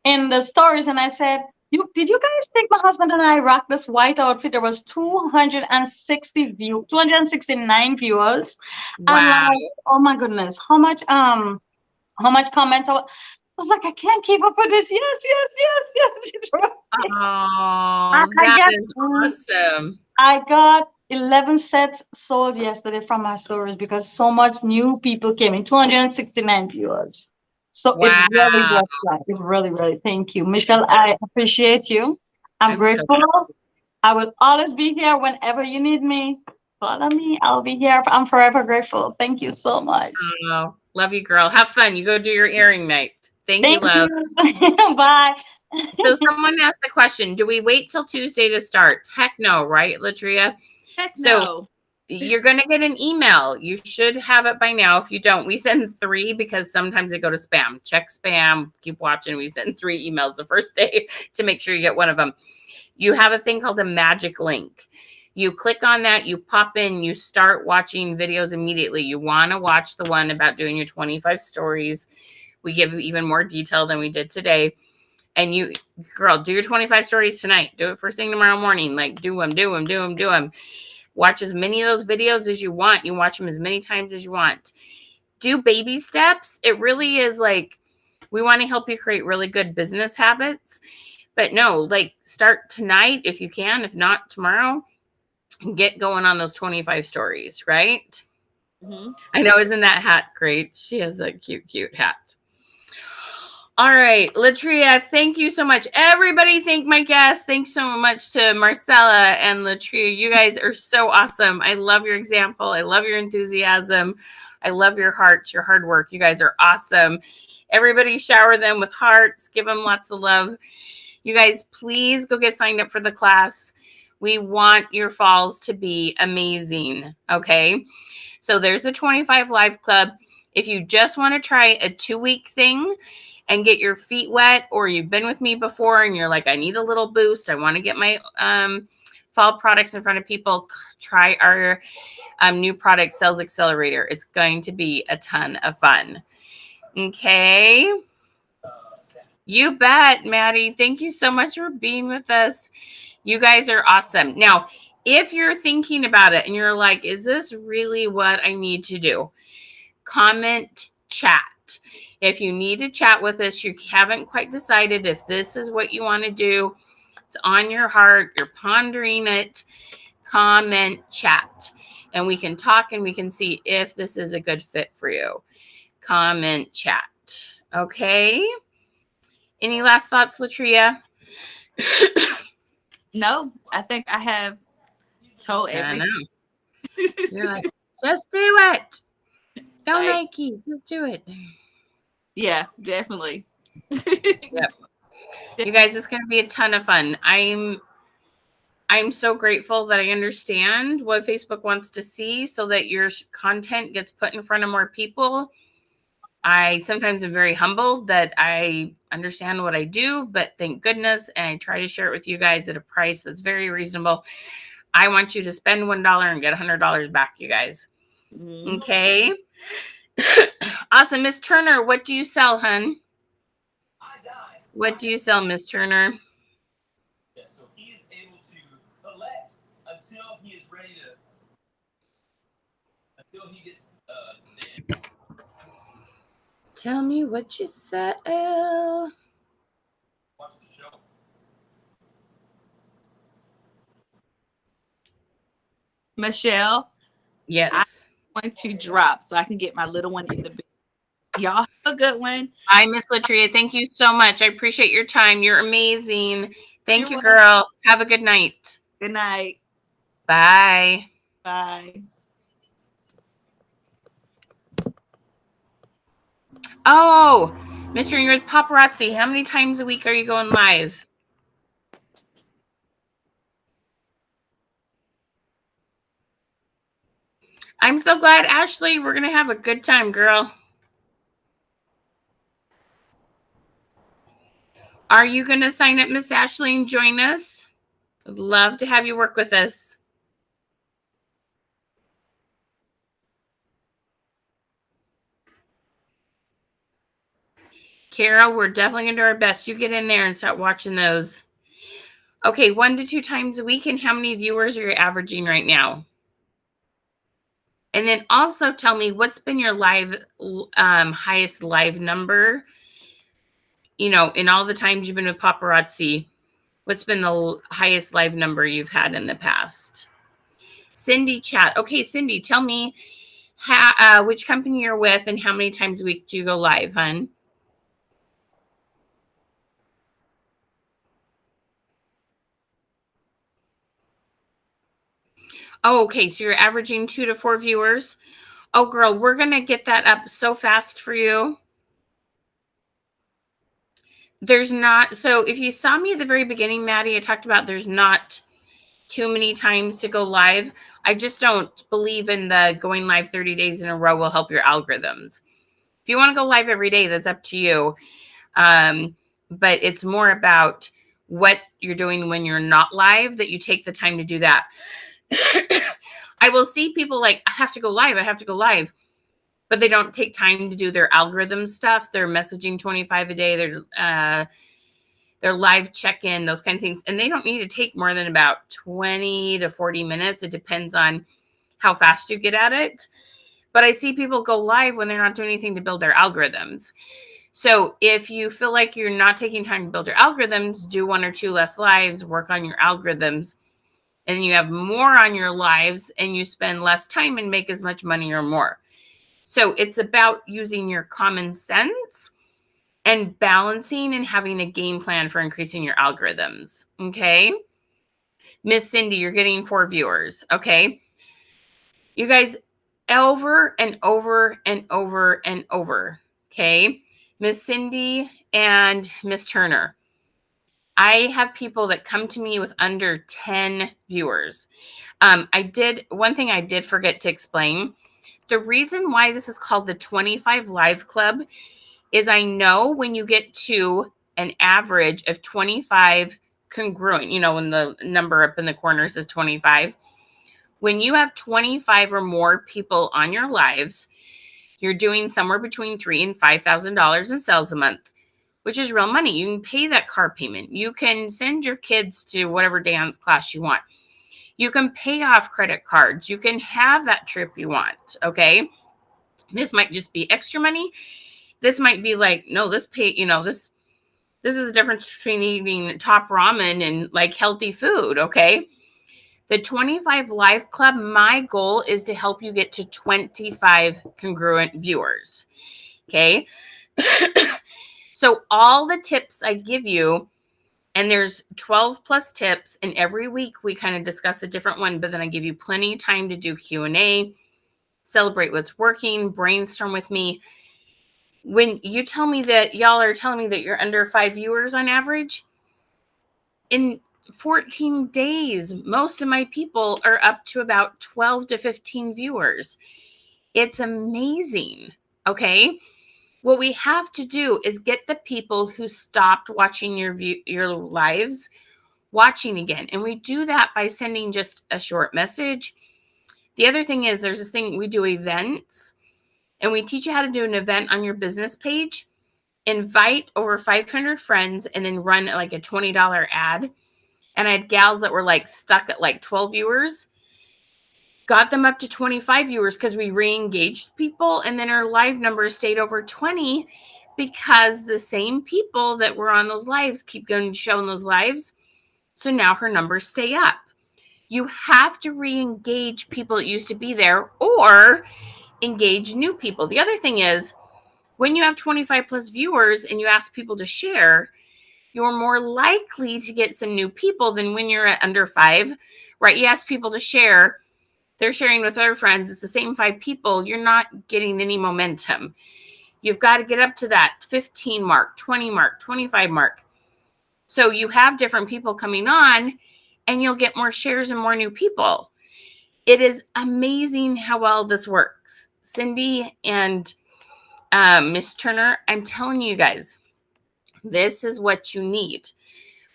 in the stories, and I said, did you guys think my husband and I rocked this white outfit? There was 269 viewers. I'm Wow. like, oh my goodness, how much comments? I was like, I can't keep up with this. Yes. I, Oh, I that got is awesome. I got 11 sets sold yesterday from my stores because so much new people came in, 269 viewers. So it really Wow. was fun. It really, thank you. Michelle, I appreciate you. I'm I'm so grateful. I will always be here whenever you need me. Follow me. I'll be here. I'm forever grateful. Thank you so much. oh, love you, girl. Have fun. You go do your earring night. Thank you, Thank love. you. Bye. So someone asked a question. Do we wait till Tuesday to start? Heck no, right, Latria? Heck So no. you're going to get an email. You should have it by now. If you don't, we send 3 because sometimes they go to spam. Check spam. Keep watching. We send 3 emails the first day to make sure you get one of them. You have a thing called a magic link. You click on that, you pop in, you start watching videos immediately. You want to watch the one about doing your 25 stories. We give even more detail than we did today. And you, girl, do your 25 stories tonight. Do it first thing tomorrow morning. Like, do them. Watch as many of those videos as you want. You watch them as many times as you want. Do baby steps. It really is like, we want to help you create really good business habits. But no, like, start tonight if you can. If not, tomorrow. Get going on those 25 stories, right? Mm-hmm. I know, isn't that hat great? She has that cute hat. All right, Latria, thank you so much. Everybody thank my guests. Thanks so much to Marcella and Latria. You guys are so awesome. I love your example. I love your enthusiasm. I love your hearts, your hard work. You guys are awesome. Everybody shower them with hearts. Give them lots of love. You guys, please go get signed up for the class. We want your falls to be amazing, okay? So there's the 25 Live Club. If you just want to try a 2-week thing and get your feet wet, or you've been with me before and you're like, I need a little boost, I want to get my fall products in front of people, try our new product, Sales Accelerator. It's going to be a ton of fun. Okay. You bet, Maddie. Thank you so much for being with us. You guys are awesome. Now, if you're thinking about it and you're like, is this really what I need to do? Comment, chat. If you need to chat with us, you haven't quite decided if this is what you want to do, it's on your heart, you're pondering it, comment, chat. And we can talk and we can see if this is a good fit for you. Comment, chat. Okay? Any last thoughts, Latria? No, I think I have told everything. You're like, just do it. Don't Like, make you. Just do it. Yeah, definitely. Yep. You guys, it's going to be a ton of fun. I'm so grateful that I understand what Facebook wants to see so that your content gets put in front of more people. I sometimes am very humbled that I understand what I do, but thank goodness, and I try to share it with you guys at a price that's very reasonable. I want you to spend $1 and get $100 back, you guys. Mm-hmm. Okay. Awesome. Miss Turner, what do you sell, hun? What do you sell, Miss Turner? Yeah, so he is able to collect until he is ready to, until he gets Tell me what you sell. watch the show. Michelle, Yes. I'm going to drop so I can get my little one in the bed. Y'all have a good one. Hi, Miss Latria. Thank you so much. I appreciate your time. You're amazing. Thank You're you, girl. Have a good night. Good night. Bye. Bye. Oh, Mr. You're with Paparazzi. How many times a week are you going live? I'm so glad, Ashley. We're going to have a good time, girl. Are you going to sign up, Miss Ashley, and join us? I'd love to have you work with us. Carol, we're definitely going to do our best. You get in there and start watching those. Okay, 1 to 2 times a week. And how many viewers are you averaging right now? And then also tell me what's been your highest live number, in all the times you've been with Paparazzi. What's been the highest live number you've had in the past? Cindy chat. Okay, Cindy, tell me which company you're with and how many times a week do you go live, hun? Oh, okay. So you're averaging 2 to 4 viewers. Oh, girl, we're going to get that up so fast for you. There's not. So if you saw me at the very beginning, Maddie, I talked about there's not too many times to go live. I just don't believe in the going live 30 days in a row will help your algorithms. If you want to go live every day, that's up to you. But it's more about what you're doing when you're not live, that you take the time to do that. I will see people like, I have to go live, but they don't take time to do their algorithm stuff. They're messaging 25 a day. Their live check-in, those kind of things. And they don't need to take more than about 20 to 40 minutes. It depends on how fast you get at it. But I see people go live when they're not doing anything to build their algorithms. So if you feel like you're not taking time to build your algorithms, do 1 or 2 less lives, work on your algorithms, and you have more on your lives and you spend less time and make as much money or more. So it's about using your common sense and balancing and having a game plan for increasing your algorithms. Okay. Miss Cindy, you're getting 4 viewers. Okay. You guys, over and over and over and over. Okay. Miss Cindy and Miss Turner. I have people that come to me with under 10 viewers. One thing I did forget to explain. The reason why this is called the 25 Live Club is I know when you get to an average of 25 congruent, when the number up in the corner says 25, when you have 25 or more people on your lives, you're doing somewhere between $3,000 and $5,000 in sales a month, which is real money. You can pay that car payment. You can send your kids to whatever dance class you want. You can pay off credit cards. You can have that trip you want. Okay. This might just be extra money. This might be like, no, this is the difference between eating top ramen and like healthy food. Okay. The 25 Live Club, my goal is to help you get to 25 congruent viewers. Okay. So all the tips I give you, and there's 12 plus tips, and every week we kind of discuss a different one, but then I give you plenty of time to do Q&A, celebrate what's working, brainstorm with me. When you tell me that y'all are telling me that you're under 5 viewers on average, in 14 days, most of my people are up to about 12 to 15 viewers. It's amazing. Okay. What we have to do is get the people who stopped watching your lives watching again. And we do that by sending just a short message. The other thing is there's this thing, we do events, and we teach you how to do an event on your business page, invite over 500 friends, and then run like a $20 ad. And I had gals that were like stuck at like 12 viewers, got them up to 25 viewers because we re-engaged people. And then our live numbers stayed over 20 because the same people that were on those lives keep going to show in those lives. So now her numbers stay up. You have to re-engage people that used to be there or engage new people. The other thing is when you have 25 plus viewers and you ask people to share, you're more likely to get some new people than when you're at under 5, right? You ask people to share, they're sharing with other friends. It's the same 5 people. You're not getting any momentum. You've got to get up to that 15 mark, 20 mark, 25 mark. So you have different people coming on and you'll get more shares and more new people. it is amazing how well this works. Cindy and Miss Turner, I'm telling you guys, this is what you need.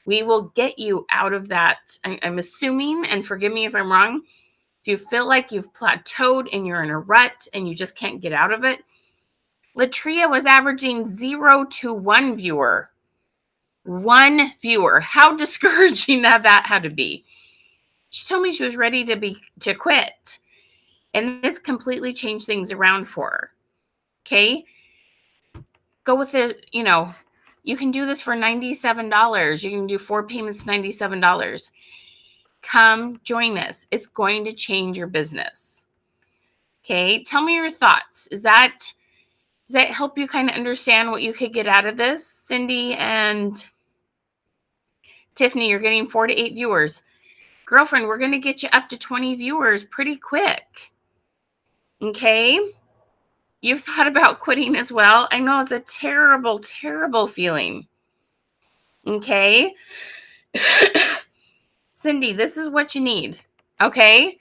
We will get you out of that. I'm assuming, and forgive me if I'm wrong, if you feel like you've plateaued and you're in a rut and you just can't get out of it, Latria was averaging 0 to 1 viewer. 1 viewer. How discouraging that had to be. She told me she was ready to quit. And this completely changed things around for her. Okay? Go with it, you can do this for $97. You can do 4 payments, $97. Come join us. It's going to change your business. Okay? Tell me your thoughts. Does that help you kind of understand what you could get out of this? Cindy and Tiffany, you're getting 4 to 8 viewers. Girlfriend, we're going to get you up to 20 viewers pretty quick. Okay? You've thought about quitting as well. I know it's a terrible, terrible feeling. Okay? Cindy, this is what you need. Okay?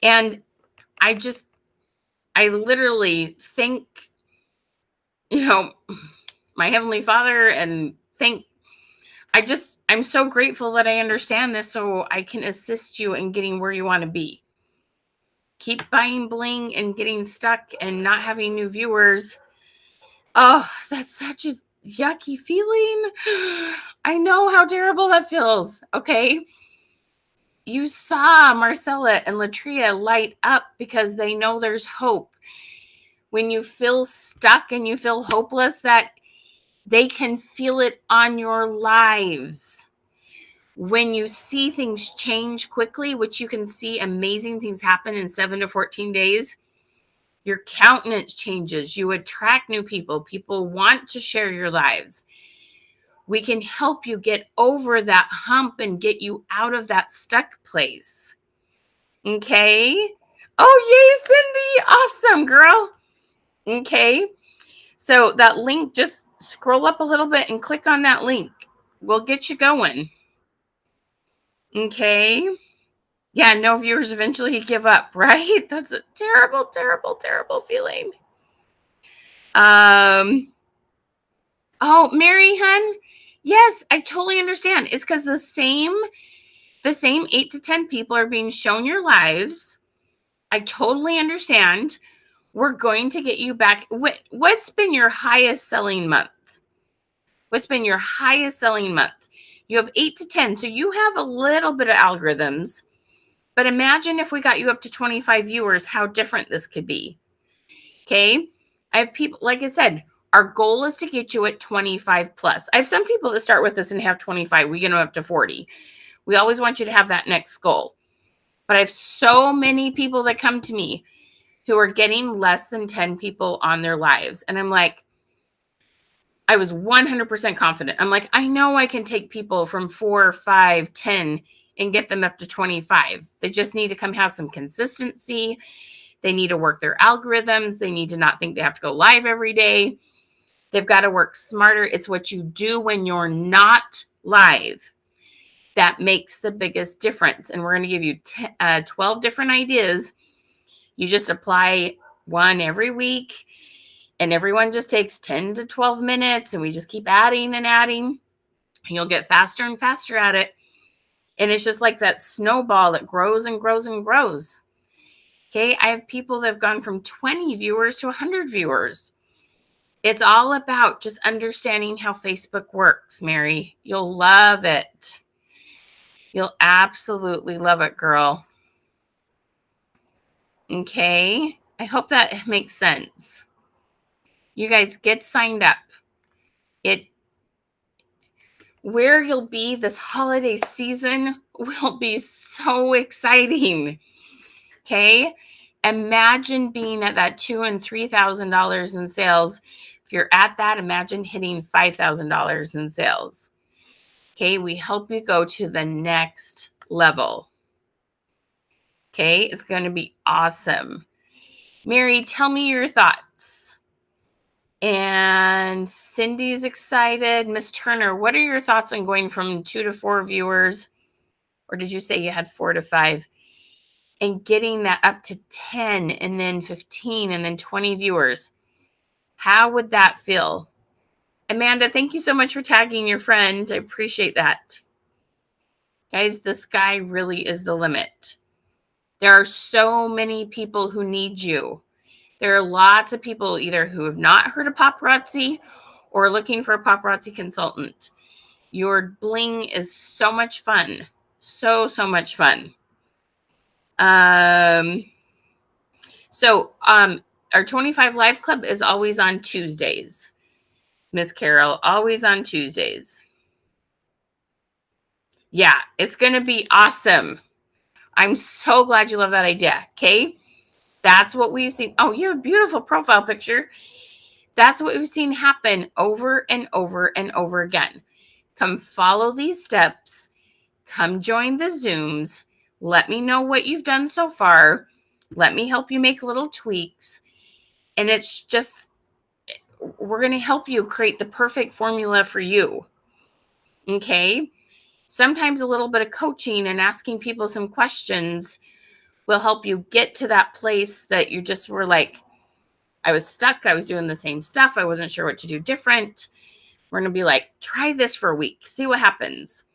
And I literally think, my Heavenly Father, and I'm so grateful that I understand this so I can assist you in getting where you want to be. Keep buying bling and getting stuck and not having new viewers. Oh, that's such a yucky feeling. I know how terrible that feels. Okay. You saw Marcella and Latria light up because they know there's hope. When you feel stuck and you feel hopeless, that they can feel it on your lives. When you see things change quickly, which you can see amazing things happen in 7 to 14 days, your countenance changes. You attract new people. People want to share your lives. We can help you get over that hump and get you out of that stuck place. Okay? Oh, yay, Cindy. Awesome, girl. Okay. So that link, just scroll up a little bit and click on that link. We'll get you going. Okay. Yeah, no viewers, eventually you give up, right? That's a terrible, terrible, terrible feeling. Oh, Mary, hun. Yes, I totally understand. It's because the same 8 to 10 people are being shown your lives. I totally understand. We're going to get you back. What's been your highest selling month? What's been your highest selling month? You have 8 to 10, so you have a little bit of algorithms. But imagine if we got you up to 25 viewers, how different this could be. Okay? I have people, like I said, our goal is to get you at 25 plus. I have some people that start with us and have 25. We get them up to 40. We always want you to have that next goal. But I have so many people that come to me who are getting less than 10 people on their lives. And I'm like, I was 100% confident. I'm like, I know I can take people from 4, 5, 10 and get them up to 25. They just need to come have some consistency. They need to work their algorithms. They need to not think they have to go live every day. They've got to work smarter. It's what you do when you're not live that makes the biggest difference. And we're going to give you 12 different ideas. You just apply one every week, and everyone just takes 10 to 12 minutes, and we just keep adding and adding, and you'll get faster and faster at it. And it's just like that snowball that grows and grows and grows. Okay, I have people that have gone from 20 viewers to 100 viewers. It's all about just understanding how Facebook works, Mary. You'll love it. You'll absolutely love it, girl. Okay, I hope that makes sense. You guys get signed up. Where you'll be this holiday season will be so exciting. Okay, imagine being at that $2,000 and $3,000 in sales. If you're at that, imagine hitting $5,000 in sales. Okay, we help you go to the next level. Okay, it's going to be awesome. Mary, tell me your thoughts. And Cindy's excited. Miss Turner, what are your thoughts on going from 2 to 4 viewers? Or did you say you had 4 to 5? and getting that up to 10 and then 15 and then 20 viewers. How would that feel? Amanda, thank you so much for tagging your friend. I appreciate that. Guys, the sky really is the limit. There are so many people who need you. There are lots of people either who have not heard of paparazzi or looking for a paparazzi consultant. Your bling is so much fun. So much fun. Our 25 Live Club is always on Tuesdays. Miss Carol, always on Tuesdays. Yeah, it's going to be awesome. I'm so glad you love that idea. Okay. That's what we've seen. Oh, you have a beautiful profile picture. That's what we've seen happen over and over and over again. Come follow these steps. Come join the Zooms. Let me know what you've done so far. Let me help you make little tweaks. And it's just, we're going to help you create the perfect formula for you. Okay. Sometimes a little bit of coaching and asking people some questions will help you get to that place that you just were like, I was stuck. I was doing the same stuff. I wasn't sure what to do different. We're going to be like, try this for a week. See what happens.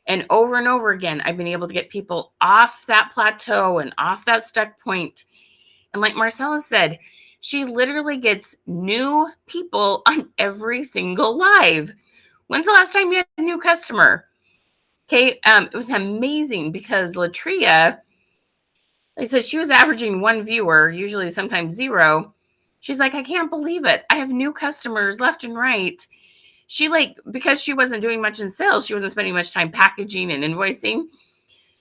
And over again, I've been able to get people off that plateau and off that stuck point. And like Marcella said, she literally gets new people on every single live. When's the last time you had a new customer? Okay, it was amazing because Latria, I said she was averaging 1 viewer, usually sometimes 0. She's like, I can't believe it. I have new customers left and right. She because she wasn't doing much in sales, she wasn't spending much time packaging and invoicing.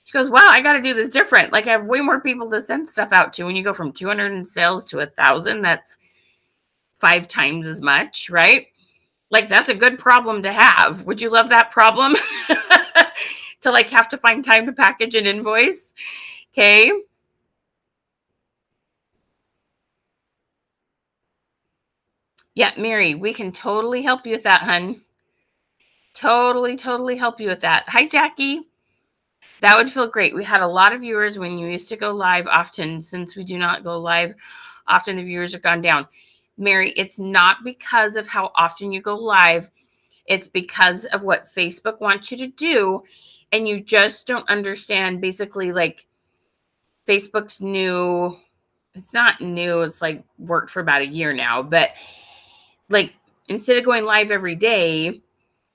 She goes, wow, I got to do this different. I have way more people to send stuff out to. When you go from 200 in sales to 1,000, that's 5 times as much, right? That's a good problem to have. Would you love that problem? To have to find time to package and invoice. Okay. Yeah, Mary, we can totally help you with that, hun. Totally help you with that. Hi, Jackie. That would feel great. We had a lot of viewers when you used to go live often. Since we do not go live often, the viewers have gone down. Mary, it's not because of how often you go live. It's because of what Facebook wants you to do. And you just don't understand basically Facebook's new. It's not new. It's worked for about a year now. But instead of going live every day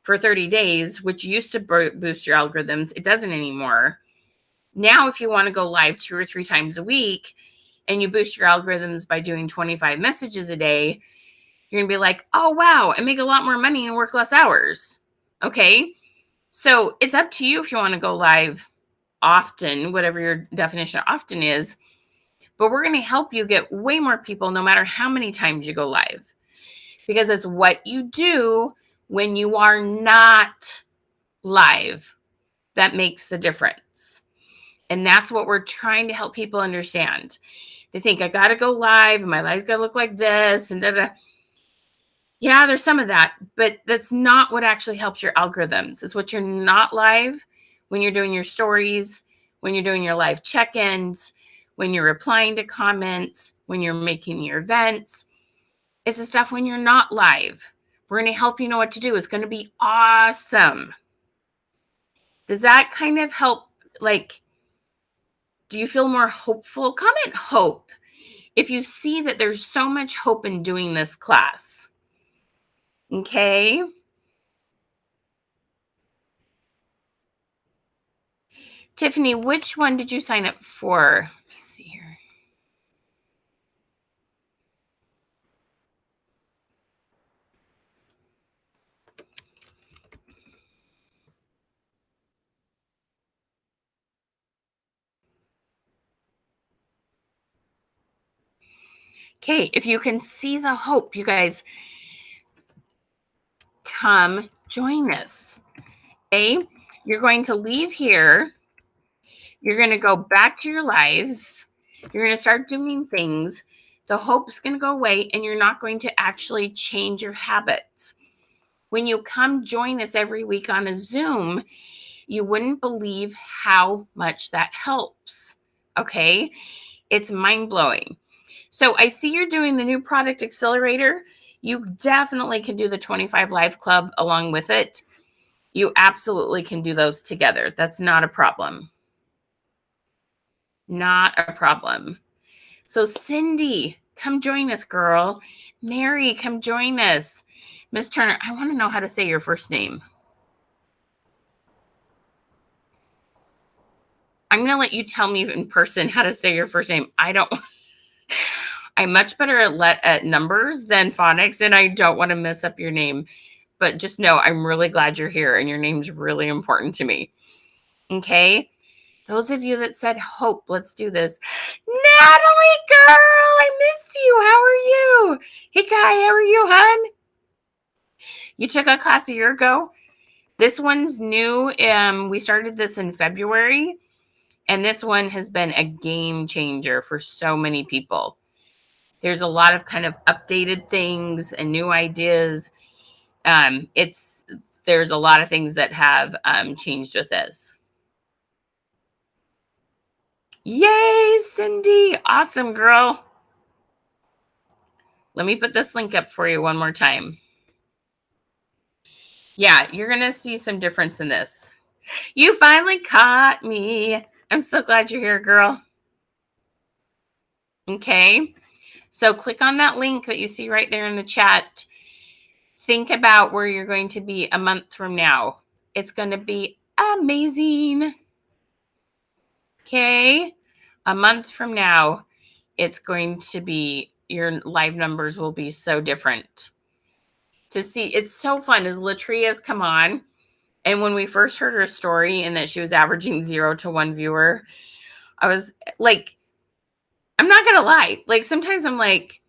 for 30 days, which used to boost your algorithms, it doesn't anymore. Now, if you want to go live 2 or 3 times a week and you boost your algorithms by doing 25 messages a day, you're going to be like, oh, wow, I make a lot more money and work less hours. Okay. So it's up to you if you want to go live often, whatever your definition of often is. But we're going to help you get way more people no matter how many times you go live. Because it's what you do when you are not live that makes the difference. And that's what we're trying to help people understand. They think, I got to go live and my live's got to look like this and da-da. Yeah, there's some of that, but that's not what actually helps your algorithms. It's what you're not live when you're doing your stories, when you're doing your live check-ins, when you're replying to comments, when you're making your events. It's the stuff when you're not live. We're going to help you know what to do. It's going to be awesome. Does that kind of help? Do you feel more hopeful? Comment hope if you see that there's so much hope in doing this class. Okay. Tiffany, which one did you sign up for? Let me see here. Okay, if you can see the hope, you guys, come join us. Okay, you're going to leave here. You're going to go back to your life. You're going to start doing things. The hope's going to go away, and you're not going to actually change your habits. When you come join us every week on a Zoom, you wouldn't believe how much that helps. Okay. It's mind blowing. So I see you're doing the new product accelerator. You definitely can do the 25 Live Club along with it. You absolutely can do those together. That's not a problem. Not a problem. So Cindy, come join us, girl. Mary, come join us. Miss Turner, I want to know how to say your first name. I'm going to let you tell me in person how to say your first name. I'm much better at numbers than phonics, and I don't want to mess up your name. But just know I'm really glad you're here, and your name's really important to me. Okay? Those of you that said hope, let's do this. Natalie, girl, I missed you. How are you? Hey, Kai, how are you, hon? You took a class a year ago? This one's new. We started this in February, and this one has been a game changer for so many people. There's a lot of kind of updated things and new ideas. There's a lot of things that have changed with this. Yay, Cindy. Awesome, girl. Let me put this link up for you one more time. Yeah, you're going to see some difference in this. You finally caught me. I'm so glad you're here, girl. Okay. So click on that link that you see right there in the chat. Think about where you're going to be a month from now. It's going to be amazing. Okay. A month from now, it's going to be, your live numbers will be so different. To see, it's so fun as Latria's come on. And when we first heard her story and that she was averaging 0 to 1 viewer, I was like, I'm not going to lie. Like, sometimes I'm like,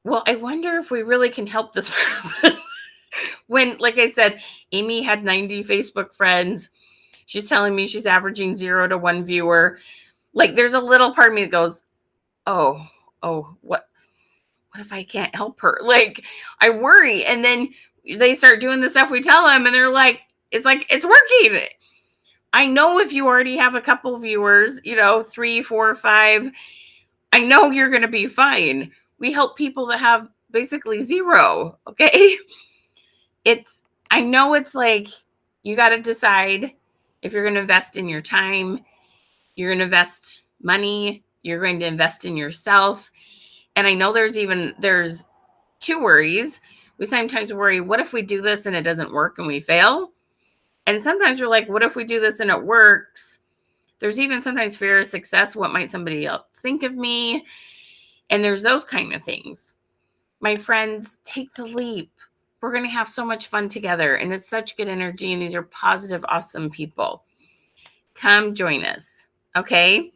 well, I wonder if we really can help this person. When, like I said, Amy had 90 Facebook friends. She's telling me she's averaging 0 to 1 viewer. Like, there's a little part of me that goes, oh, what if I can't help her? Like, I worry. And then they start doing the stuff we tell them, and they're like, it's working. I know if you already have a couple viewers, 3, 4, 5, I know you're going to be fine. We help people that have basically 0. Okay. I know it's like, you got to decide if you're going to invest in your time, you're going to invest money, you're going to invest in yourself. And I know there's 2 worries. We sometimes worry, what if we do this and it doesn't work and we fail? And sometimes we're like, what if we do this and it works? There's even sometimes fear of success. What might somebody else think of me? And there's those kind of things. My friends, take the leap. We're going to have so much fun together. And it's such good energy. And these are positive, awesome people. Come join us. Okay.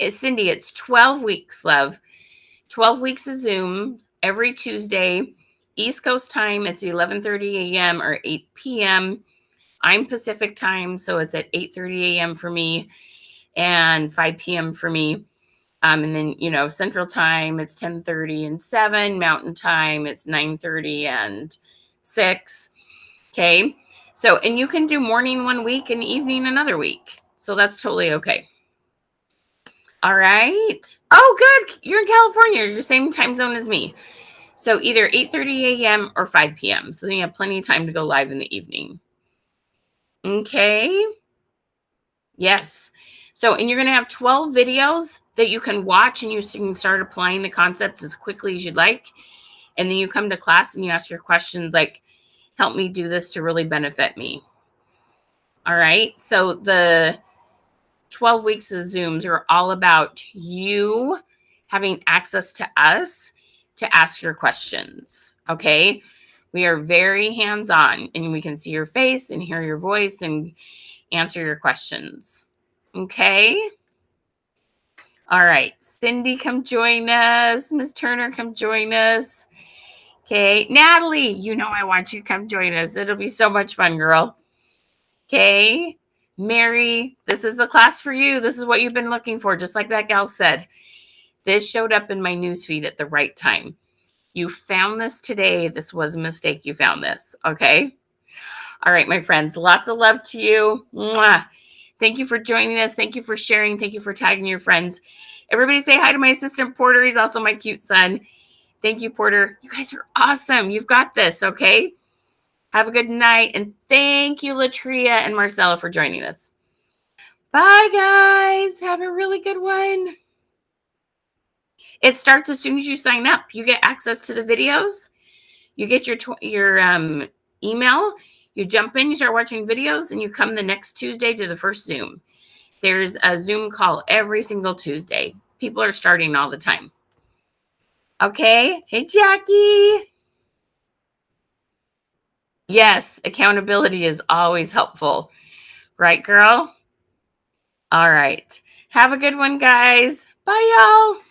Cindy, it's 12 weeks, love. 12 weeks of Zoom every Tuesday. East Coast time, it's 11:30 a.m. or 8 p.m. I'm Pacific time, so it's at 8:30 a.m. for me and 5 p.m. for me. And then, Central time, it's 10:30 and 7. Mountain time, it's 9:30 and 6. Okay. So, and you can do morning one week and evening another week. So that's totally okay. All right. Oh, good. You're in California. You're the same time zone as me. So either 8:30 a.m. or 5 p.m. So then you have plenty of time to go live in the evening. Okay. Yes. So, and you're going to have 12 videos that you can watch, and you can start applying the concepts as quickly as you'd like. And then you come to class and you ask your questions like, help me do this to really benefit me. All right. So the 12 weeks of Zooms are all about you having access to us to ask your questions. Okay. We are very hands-on, and we can see your face and hear your voice and answer your questions. Okay. All right. Cindy, come join us. Miss Turner, come join us. Okay. Natalie, I want you to come join us. It'll be so much fun, girl. Okay. Mary, this is the class for you. This is what you've been looking for. Just like that gal said, this showed up in my newsfeed at the right time. You found this today. This was a mistake. You found this. Okay. All right, my friends, lots of love to you. Mwah. Thank you for joining us. Thank you for sharing. Thank you for tagging your friends. Everybody say hi to my assistant, Porter. He's also my cute son. Thank you, Porter. You guys are awesome. You've got this, okay? Have a good night. And thank you, Latria and Marcella, for joining us. Bye, guys. Have a really good one. It starts as soon as you sign up. You get access to the videos. You get your email. You jump in, you start watching videos, and you come the next Tuesday to the first Zoom. There's a Zoom call every single Tuesday. People are starting all the time. Okay. Hey, Jackie. Yes, accountability is always helpful. Right, girl? All right. Have a good one, guys. Bye, y'all.